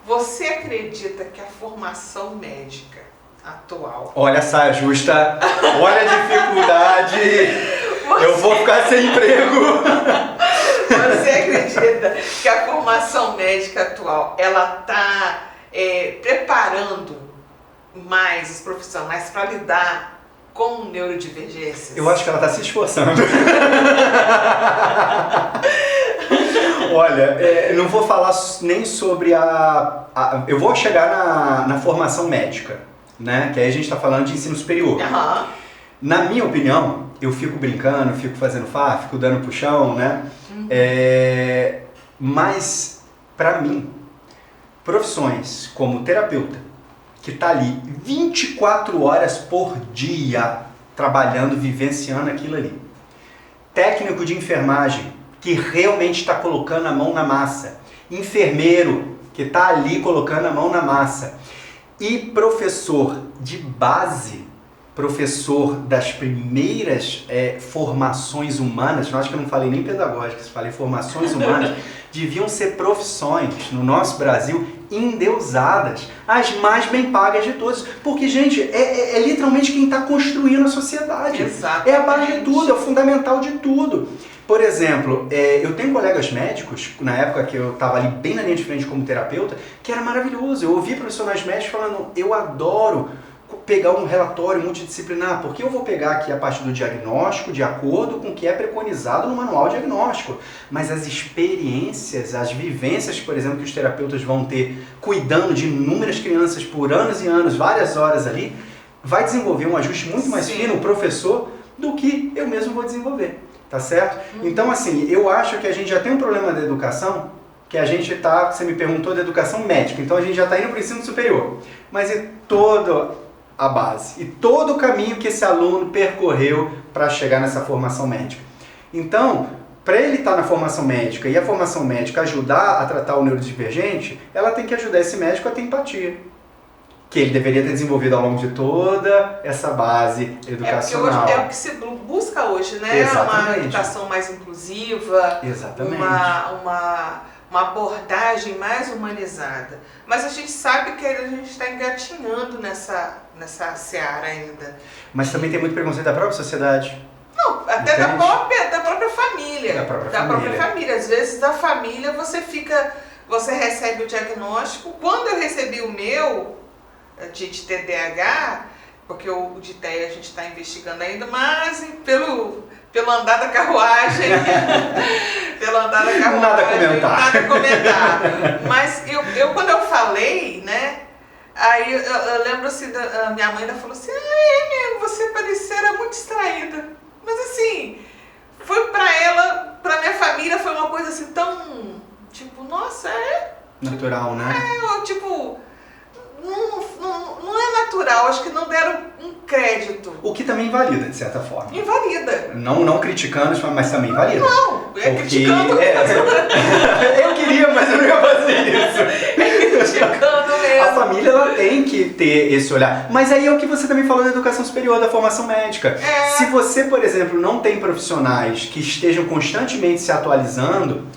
você acredita que a formação médica atual... Olha a saia justa, olha a dificuldade, eu vou ficar sem emprego. Você acredita que a formação médica atual, ela está preparando mais os profissionais para lidar com neurodivergências? Eu acho que ela está se esforçando. Olha, não vou falar nem sobre eu vou chegar na formação médica, né? Que aí a gente está falando de ensino superior. Uhum. Na minha opinião, eu fico brincando, fico fazendo farra, fico dando puxão, né? Mas, para mim, profissões como terapeuta, que está ali 24 horas por dia trabalhando, vivenciando aquilo ali. Técnico de enfermagem, que realmente está colocando a mão na massa. Enfermeiro, que está ali colocando a mão na massa. E professor de base, professor das primeiras formações humanas, acho que eu não falei nem pedagógicas, falei formações humanas, deviam ser profissões, no nosso Brasil, endeusadas, as mais bem pagas de todas. Porque, gente, é literalmente quem está construindo a sociedade. Exatamente. É a base de tudo, é o fundamental de tudo. Por exemplo, eu tenho colegas médicos, na época que eu estava ali bem na linha de frente como terapeuta, que era maravilhoso. Eu ouvi profissionais médicos falando, eu adoro pegar um relatório multidisciplinar, porque eu vou pegar aqui a parte do diagnóstico de acordo com o que é preconizado no manual diagnóstico. Mas as experiências, as vivências, por exemplo, que os terapeutas vão ter cuidando de inúmeras crianças por anos e anos, várias horas ali, vai desenvolver um ajuste muito mais fino, o professor, do que eu mesmo vou desenvolver. Tá certo? Então, assim, eu acho que a gente já tem um problema da educação, que a gente tá, você me perguntou da educação médica, então a gente já está indo para o ensino superior. Mas e toda a base, e todo o caminho que esse aluno percorreu para chegar nessa formação médica. Então, para ele estar na formação médica e a formação médica ajudar a tratar o neurodivergente, ela tem que ajudar esse médico a ter empatia, que ele deveria ter desenvolvido ao longo de toda essa base educacional. É o que se busca hoje, né? Exatamente. Uma educação mais inclusiva, Exatamente. uma abordagem mais humanizada. Mas a gente sabe que a gente está engatinhando nessa seara ainda. Mas também tem muito preconceito da própria sociedade. Não, até da própria família. Da própria família. Às vezes da família você recebe o diagnóstico. Quando eu recebi o meu de TDAH, porque o de TEA a gente está investigando ainda, mas pelo andar da carruagem, pela andar da carruagem. Nada a comentar. Nada a comentar. Mas eu quando eu falei, né? Aí eu lembro assim, a minha mãe ainda falou assim, você parecia, era muito distraída. Mas assim, foi pra ela, pra minha família, foi uma coisa assim tão, tipo, nossa, natural, né? Tipo, não é natural, acho que não deram um crédito. O que também invalida, de certa forma. Invalida. Não criticando, mas também invalida. Não, criticando. Eu queria, mas eu não ia fazer isso. Criticando mesmo. A família, ela tem que ter esse olhar. Mas aí é o que você também falou da educação superior, da formação médica. Se você, por exemplo, não tem profissionais que estejam constantemente se atualizando,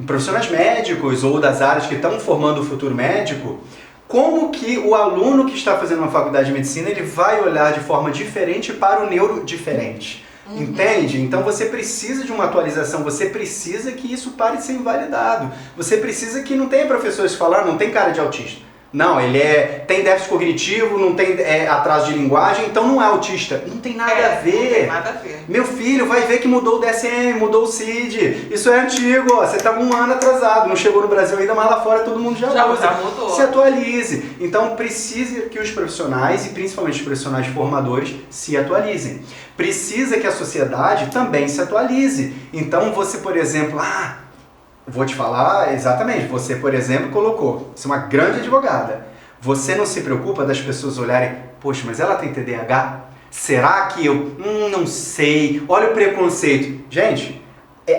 profissionais médicos ou das áreas que estão formando o futuro médico, como que o aluno que está fazendo uma faculdade de medicina, ele vai olhar de forma diferente para o neuro diferente? Entende? Então você precisa de uma atualização, você precisa que isso pare de ser invalidado. Você precisa que não tenha professores que falam, não tem cara de autista. Não, ele tem déficit cognitivo, não tem atraso de linguagem, então não é autista. Não tem nada a ver. Não tem nada a ver. Meu filho, vai ver que mudou o DSM, mudou o CID. Isso é antigo, ó. Você está um ano atrasado, não chegou no Brasil ainda, mas lá fora todo mundo já usa. Já mudou. Se atualize. Então precisa que os profissionais, e principalmente os profissionais formadores, se atualizem. Precisa que a sociedade também se atualize. Então você, por exemplo, vou te falar exatamente, você, por exemplo, colocou, você é uma grande advogada, você não se preocupa das pessoas olharem, poxa, mas ela tem TDAH? Será que eu, não sei, olha o preconceito. Gente,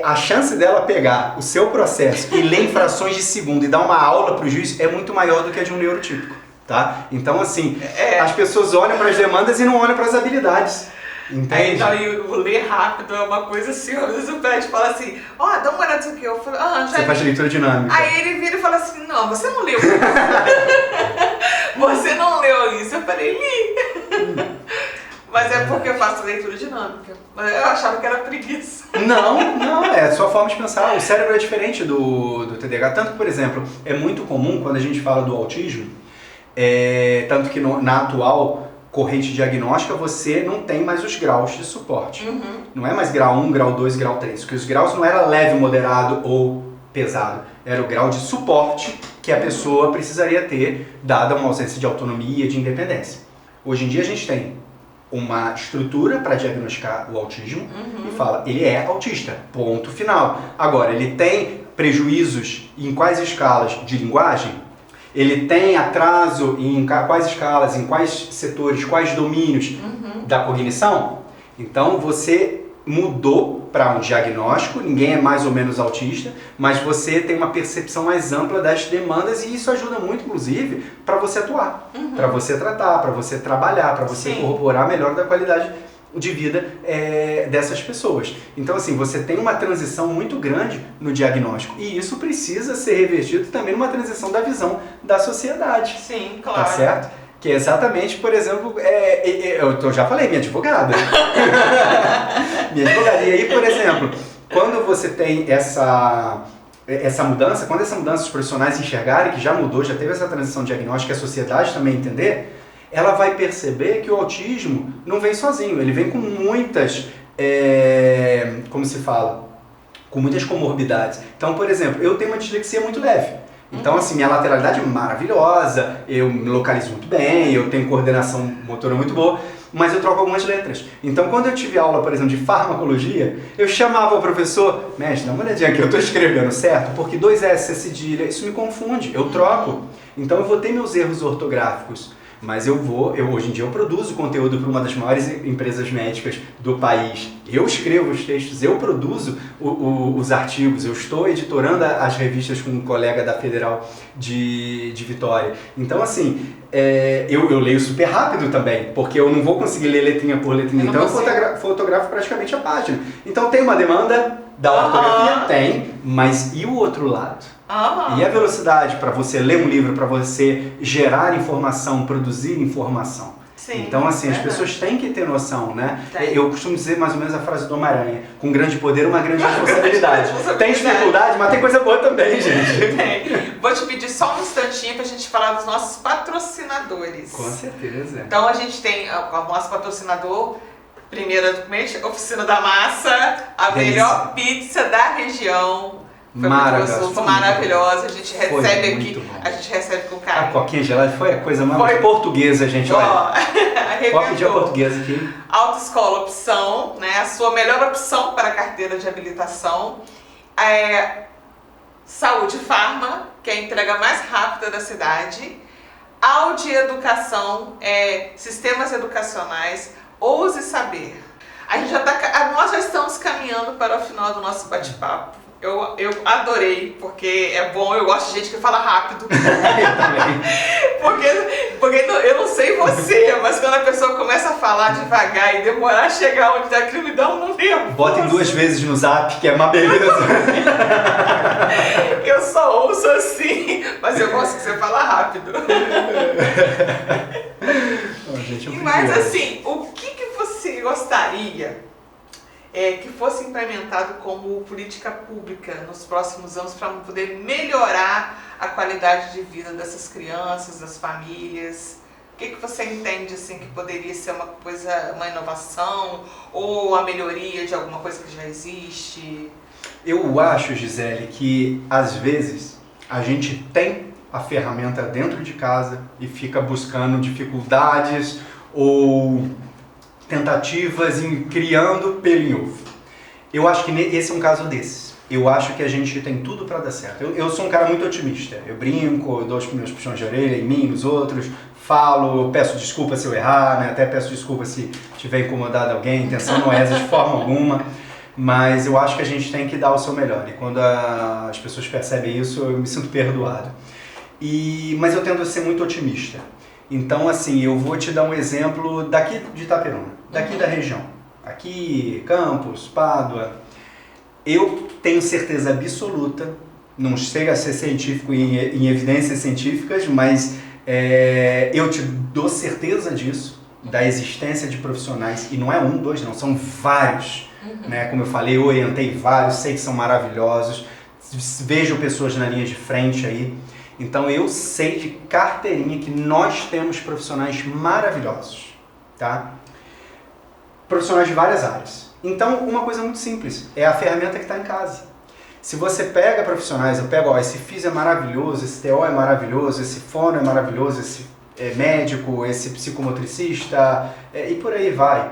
a chance dela pegar o seu processo e ler em frações de segundo e dar uma aula para o juiz é muito maior do que a de um neurotípico, tá? Então, assim, as pessoas olham para as demandas e não olham para as habilidades. Entende? Aí o ler rápido é uma coisa assim, às vezes o Pet fala assim, dá uma olhada nisso aqui. Eu falo, já Você faz leitura dinâmica. Aí ele vira e fala assim, não, você não leu isso. Você não leu isso. Eu falei, li. Mas é porque eu faço leitura dinâmica. Eu achava que era preguiça. Não, é a sua forma de pensar. O cérebro é diferente do TDAH. Tanto que, por exemplo, é muito comum quando a gente fala do autismo, tanto que na atual corrente diagnóstica, você não tem mais os graus de suporte. Não é mais grau 1, grau 2, grau 3. Porque os graus não era leve, moderado ou pesado. Era o grau de suporte que a pessoa precisaria ter, dada uma ausência de autonomia e de independência. Hoje em dia a gente tem uma estrutura para diagnosticar o autismo e fala, ele é autista, ponto final. Agora, ele tem prejuízos em quais escalas de linguagem? Ele tem atraso em quais escalas, em quais setores, quais domínios da cognição? Então você mudou para um diagnóstico, ninguém é mais ou menos autista, mas você tem uma percepção mais ampla das demandas e isso ajuda muito, inclusive, para você atuar, para você tratar, para você trabalhar, para você corroborar melhor da qualidade de vida dessas pessoas. Então, assim, você tem uma transição muito grande no diagnóstico e isso precisa ser revertido também numa transição da visão da sociedade. Sim, claro. Tá certo? Que é exatamente, por exemplo, eu já falei, minha advogada. Minha advogada. E aí, por exemplo, quando você tem essa mudança, quando essa mudança os profissionais enxergarem que já mudou, já teve essa transição diagnóstica, a sociedade também entender, ela vai perceber que o autismo não vem sozinho, ele vem com muitas, como se fala, com muitas comorbidades. Então, por exemplo, eu tenho uma dislexia muito leve. Então, assim, minha lateralidade é maravilhosa, eu me localizo muito bem, eu tenho coordenação motora muito boa, mas eu troco algumas letras. Então, quando eu tive aula, por exemplo, de farmacologia, eu chamava o professor, mestre, dá uma olhadinha aqui, eu estou escrevendo certo, porque 2 S, cedilha, isso me confunde, eu troco. Então, eu vou ter meus erros ortográficos. Mas hoje em dia eu produzo conteúdo para uma das maiores empresas médicas do país. Eu escrevo os textos, eu produzo os artigos, eu estou editorando as revistas com um colega da Federal de Vitória. Então, assim, eu leio super rápido também, porque eu não vou conseguir ler letrinha por letrinha. Então, eu fotografo praticamente a página. Então, tem uma demanda da ortografia? Tem, mas e o outro lado? E a velocidade para você ler um livro, para você gerar informação, produzir informação. Sim, então, assim, as pessoas têm que ter noção, né? Eu costumo dizer mais ou menos a frase do Homem-Aranha, com grande poder, uma grande responsabilidade. Tem dificuldade, mas tem coisa boa também, gente. Tem. Vou te pedir só um instantinho para a gente falar dos nossos patrocinadores. Com certeza. Então, a gente tem o nosso patrocinador, Primeira oficina da massa, a melhor pizza da região. Foi maravilhosa. A gente recebe aqui, a gente recebe com carinho. A coquinha gelada foi a coisa mais portuguesa, gente. Olha, pode pedir a portuguesa aqui. Autoescola opção, né? A sua melhor opção para a carteira de habilitação. Saúde Farma, que é a entrega mais rápida da cidade. Audi Educação, sistemas educacionais. Ouse Saber. Nós já estamos caminhando para o final do nosso bate-papo. Eu adorei, porque é bom, eu gosto de gente que fala rápido. Eu também. porque eu não sei você, mas quando a pessoa começa a falar devagar e demorar a chegar onde está aquilo, me dá um nervoso. Bota em 2 vezes no zap, que é uma beleza. Eu só ouço assim, mas eu gosto que você fala rápido. Mas assim, o que você gostaria que fosse implementado como política pública nos próximos anos para poder melhorar a qualidade de vida dessas crianças, das famílias? O que você entende assim, que poderia ser uma inovação ou a melhoria de alguma coisa que já existe? Eu acho, Gisele, que às vezes a gente tem a ferramenta dentro de casa e fica buscando dificuldades ou tentativas em criando pelo em ovo. Eu acho que esse é um caso desses. Eu acho que a gente tem tudo para dar certo. Eu sou um cara muito otimista. Eu brinco, eu dou os meus puxões de orelha em mim, nos outros, falo, peço desculpa se eu errar, né? Até peço desculpa se tiver incomodado alguém. A intenção não é essa de forma alguma. Mas eu acho que a gente tem que dar o seu melhor. E quando as pessoas percebem isso, eu me sinto perdoado. Mas eu tento ser muito otimista. Então, assim, eu vou te dar um exemplo daqui de Itaperuna, daqui da região. Aqui, Campos, Pádua. Eu tenho certeza absoluta, não chega a ser científico em evidências científicas, mas eu te dou certeza disso, da existência de profissionais, e não é 1, 2, não, são vários. Né? Como eu falei, eu orientei vários, sei que são maravilhosos, vejo pessoas na linha de frente aí. Então eu sei de carteirinha que nós temos profissionais maravilhosos, tá? Profissionais de várias áreas. Então uma coisa muito simples, é a ferramenta que está em casa. Se você pega profissionais, eu pego, esse físio é maravilhoso, esse TO é maravilhoso, esse fono é maravilhoso, esse médico, esse psicomotricista, e por aí vai.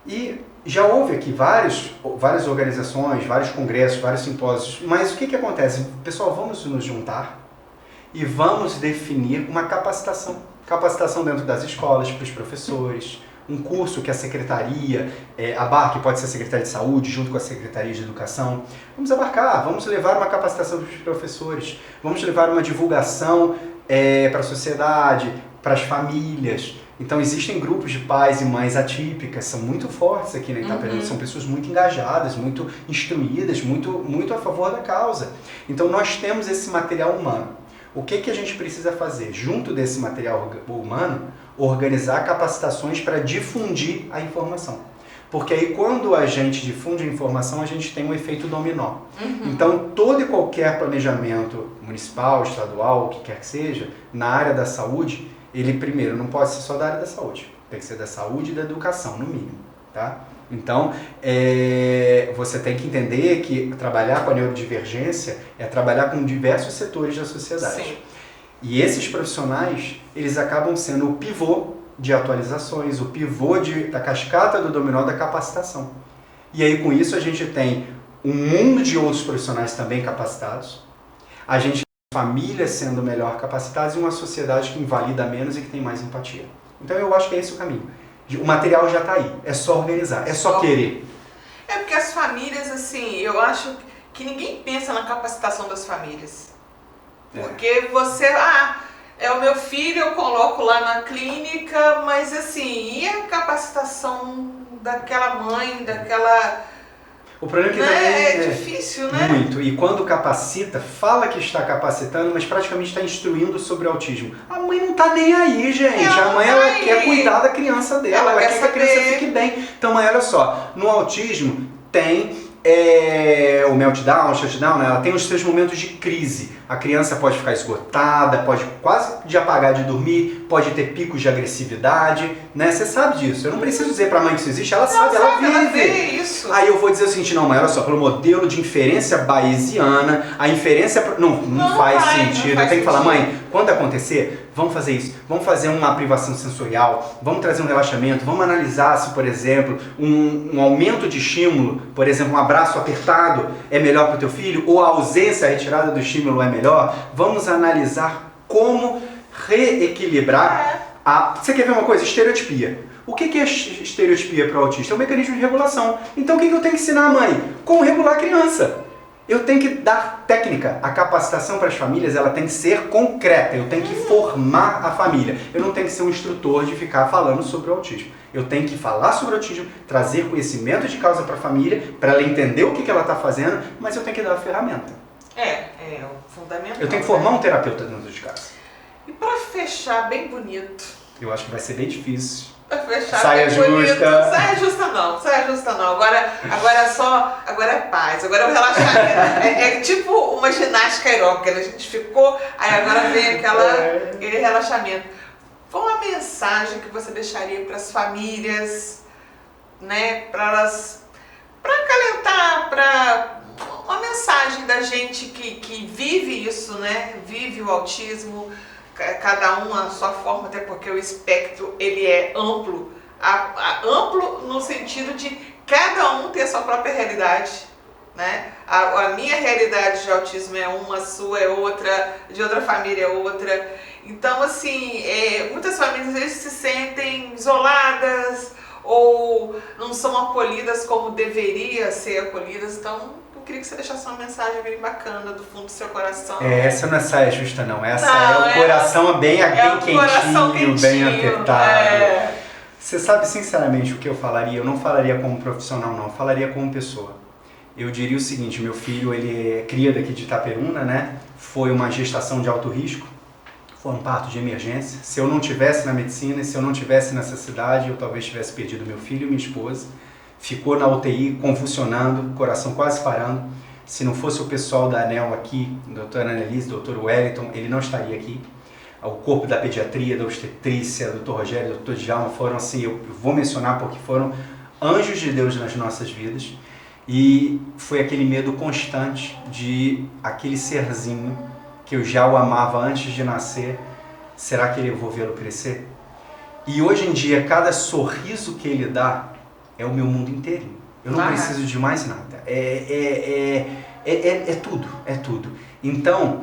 E já houve aqui várias organizações, vários congressos, vários simpósios, mas o que acontece? Pessoal, vamos nos juntar e vamos definir uma capacitação. Capacitação dentro das escolas, para os professores, um curso que a secretaria, a BAR, que pode ser a Secretaria de Saúde, junto com a Secretaria de Educação, vamos abarcar, vamos levar uma capacitação para os professores, vamos levar uma divulgação para a sociedade, para as famílias. Então existem grupos de pais e mães atípicas, são muito fortes aqui na Itaperuna, são pessoas muito engajadas, muito instruídas, muito a favor da causa. Então nós temos esse material humano. O que a gente precisa fazer? Junto desse material humano, organizar capacitações para difundir a informação. Porque aí quando a gente difunde a informação, a gente tem um efeito dominó. Então todo e qualquer planejamento municipal, estadual, o que quer que seja, na área da saúde, ele primeiro não pode ser só da área da saúde, tem que ser da saúde e da educação, no mínimo, tá? Então, você tem que entender que trabalhar com a neurodivergência é trabalhar com diversos setores da sociedade. Sim. E esses profissionais, eles acabam sendo o pivô de atualizações, o pivô da cascata do dominó da capacitação. E aí, com isso, a gente tem um mundo de outros profissionais também capacitados, a gente tem famílias sendo melhor capacitadas e uma sociedade que invalida menos e que tem mais empatia. Então, eu acho que é esse o caminho. O material já está aí, é só organizar, é só querer. É porque as famílias, assim, eu acho que ninguém pensa na capacitação das famílias. Porque você, é o meu filho, eu coloco lá na clínica, mas assim, e a capacitação daquela mãe, daquela... O problema é que também é difícil, né? Muito. E quando capacita, fala que está capacitando, mas praticamente está instruindo sobre o autismo. A mãe não está nem aí, gente. A mãe ela quer cuidar da criança dela, ela quer que a criança fique bem. Então, olha só, no autismo tem o meltdown, o shutdown, né? Ela tem os seus momentos de crise. A criança pode ficar esgotada, pode quase de apagar de dormir, pode ter picos de agressividade, né? Você sabe disso. Eu não preciso dizer pra mãe que isso existe, ela sabe, ela vive. Ela vê isso. Aí eu vou dizer o seguinte, não, mas olha só, pelo modelo de inferência bayesiana, a inferência não faz sentido. Eu tenho que falar, mãe, quando acontecer, vamos fazer isso. Vamos fazer uma privação sensorial, vamos trazer um relaxamento, vamos analisar se, por exemplo, um aumento de estímulo, por exemplo, um abraço apertado é melhor para o teu filho, ou a ausência, a retirada do estímulo é melhor. Vamos analisar como reequilibrar Você quer ver uma coisa? Estereotipia. O que é estereotipia para o autista? É um mecanismo de regulação. Então o que eu tenho que ensinar a mãe? Como regular a criança. Eu tenho que dar técnica. A capacitação para as famílias ela tem que ser concreta. Eu tenho que formar a família. Eu não tenho que ser um instrutor de ficar falando sobre o autismo. Eu tenho que falar sobre o autismo, trazer conhecimento de causa para a família, para ela entender o que ela está fazendo, mas eu tenho que dar a ferramenta. É o fundamental. Eu tenho que formar um terapeuta dentro de casa. E para fechar bem bonito. Eu acho que vai ser bem difícil. Pra fechar saia justa. Bonito. Saia justa não. Agora é paz, agora é o relaxamento. é tipo uma ginástica aeróbica, a gente ficou, aí agora vem aquele relaxamento. Qual a mensagem que você deixaria para as famílias, né, para acalentar, para uma mensagem da gente que vive isso, né, vive o autismo, cada um a sua forma, até porque o espectro ele é amplo, amplo no sentido de cada um ter a sua própria realidade, né? A minha realidade de autismo é uma, a sua é outra, de outra família é outra. Então, assim, muitas famílias às vezes se sentem isoladas ou não são acolhidas como deveria ser acolhidas, então eu queria que você deixasse uma mensagem bem bacana do fundo do seu coração. Essa não é saia justa não, essa é o coração bem quentinho, bem apertado. Você sabe sinceramente o que eu falaria? Eu não falaria como profissional não, eu falaria como pessoa. Eu diria o seguinte, meu filho ele é cria daqui de Itaperuna, né? Foi uma gestação de alto risco, foi um parto de emergência. Se eu não tivesse na medicina, se eu não tivesse nessa cidade, eu talvez tivesse perdido meu filho e minha esposa. Ficou na UTI, convulsionando, coração quase parando. Se não fosse o pessoal da ANEL aqui, doutora Annelise, doutor Wellington, ele não estaria aqui. O corpo da pediatria, da obstetrícia, doutor Rogério, doutor Djalma, foram assim, eu vou mencionar porque foram anjos de Deus nas nossas vidas. E foi aquele medo constante de aquele serzinho que eu já o amava antes de nascer, será que eu vou vê-lo crescer? E hoje em dia, cada sorriso que ele dá é o meu mundo inteirinho. Eu não preciso de mais nada. É tudo. Então,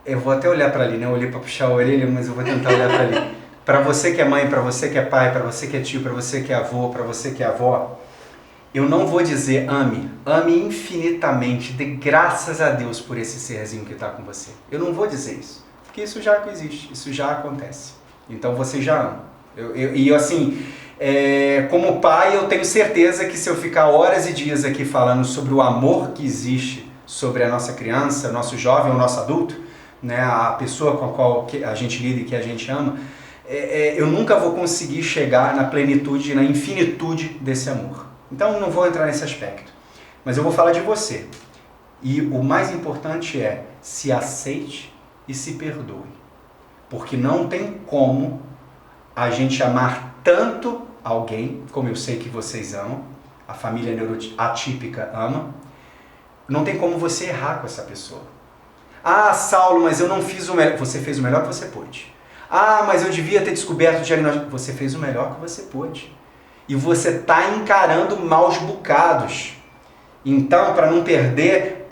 eu vou até olhar para ali, né? Eu olhei para puxar a orelha, mas eu vou tentar olhar para ali. Para você que é mãe, para você que é pai, para você que é tio, para você que é avô, para você que é avó, eu não vou dizer ame infinitamente, dê graças a Deus por esse serzinho que está com você. Eu não vou dizer isso, porque isso já existe, isso já acontece. Então você já ama. Como pai, eu tenho certeza que se eu ficar horas e dias aqui falando sobre o amor que existe sobre a nossa criança, nosso jovem ou nosso adulto, né, a pessoa com a qual a gente lida e que a gente ama, eu nunca vou conseguir chegar na plenitude, na infinitude desse amor. Então não vou entrar nesse aspecto, mas eu vou falar de você. E o mais importante é se aceite e se perdoe. Porque não tem como a gente amar tanto alguém, como eu sei que vocês amam, a família neuroatípica ama, não tem como você errar com essa pessoa. Ah, Saulo, mas eu não fiz o melhor. Você fez o melhor que você pôde. Ah, mas eu devia ter descoberto o diagnóstico. Você fez o melhor que você pôde. E você está encarando maus bocados. Então, para não perder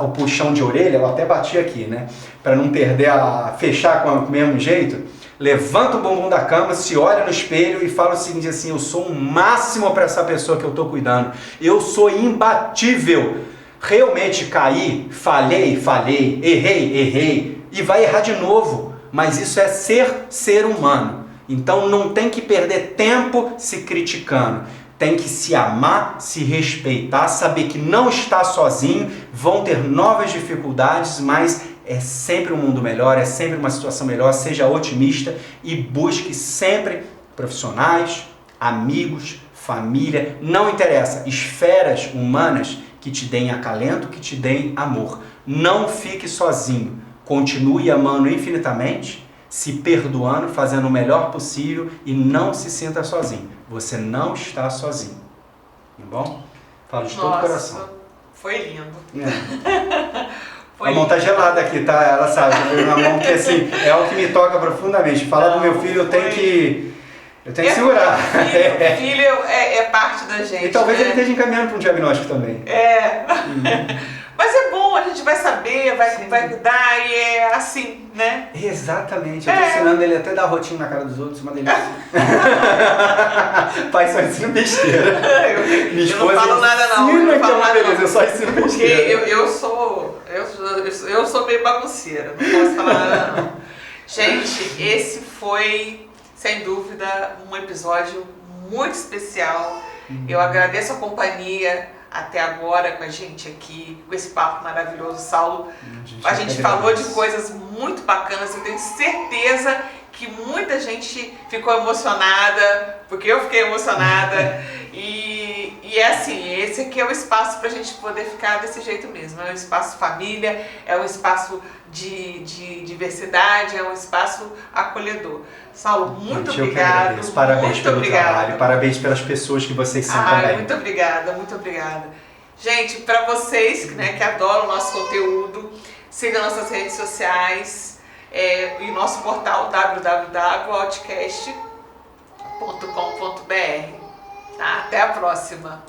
o puxão de orelha, eu até bati aqui, né? Para não perder fechar com o mesmo jeito, levanta o bumbum da cama, se olha no espelho e fala o seguinte assim, eu sou o máximo para essa pessoa que eu estou cuidando. Eu sou imbatível. Realmente caí, falhei, errei e vai errar de novo. Mas isso é ser humano. Então não tem que perder tempo se criticando, tem que se amar, se respeitar, saber que não está sozinho, vão ter novas dificuldades, mas é sempre um mundo melhor, é sempre uma situação melhor, seja otimista e busque sempre profissionais, amigos, família, não interessa, esferas humanas que te deem acalento, que te deem amor. Não fique sozinho, continue amando infinitamente, se perdoando, fazendo o melhor possível e não se sinta sozinho. Você não está sozinho, tá bom? Falo de todo o coração. Foi lindo. A mão tá gelada aqui, tá? Ela sabe, a mão que assim, é algo que me toca profundamente. Falar do meu filho, eu tenho que segurar. Filho é parte da gente. E talvez ele esteja encaminhando para um diagnóstico também. Mas é bom, a gente vai saber, vai cuidar e é assim, né? Exatamente, eu tô ensinando ele até dar rotinho na cara dos outros, uma delícia. Pai, só ensino besteira. Minha esposa não falo nada não. Ensina que é uma beleza, eu só ensino besteira. Porque eu sou meio bagunceira, não posso falar nada não. Gente, esse foi, sem dúvida, um episódio muito especial. Eu agradeço a companhia até agora com a gente aqui, com esse papo maravilhoso, Saulo. A gente falou de coisas muito bacanas, eu tenho certeza que muita gente ficou emocionada, porque eu fiquei emocionada. E é assim, esse aqui é o espaço para a gente poder ficar desse jeito mesmo. É um espaço família, é um espaço de diversidade, é um espaço acolhedor. Saulo, muito obrigado. Parabéns muito pelo obrigado. trabalho, parabéns pelas pessoas que vocês são também. Muito obrigada, muito obrigada. Gente, para vocês que adoram o nosso conteúdo, sigam nossas redes sociais e nosso portal www.outcast.com.br. Até a próxima!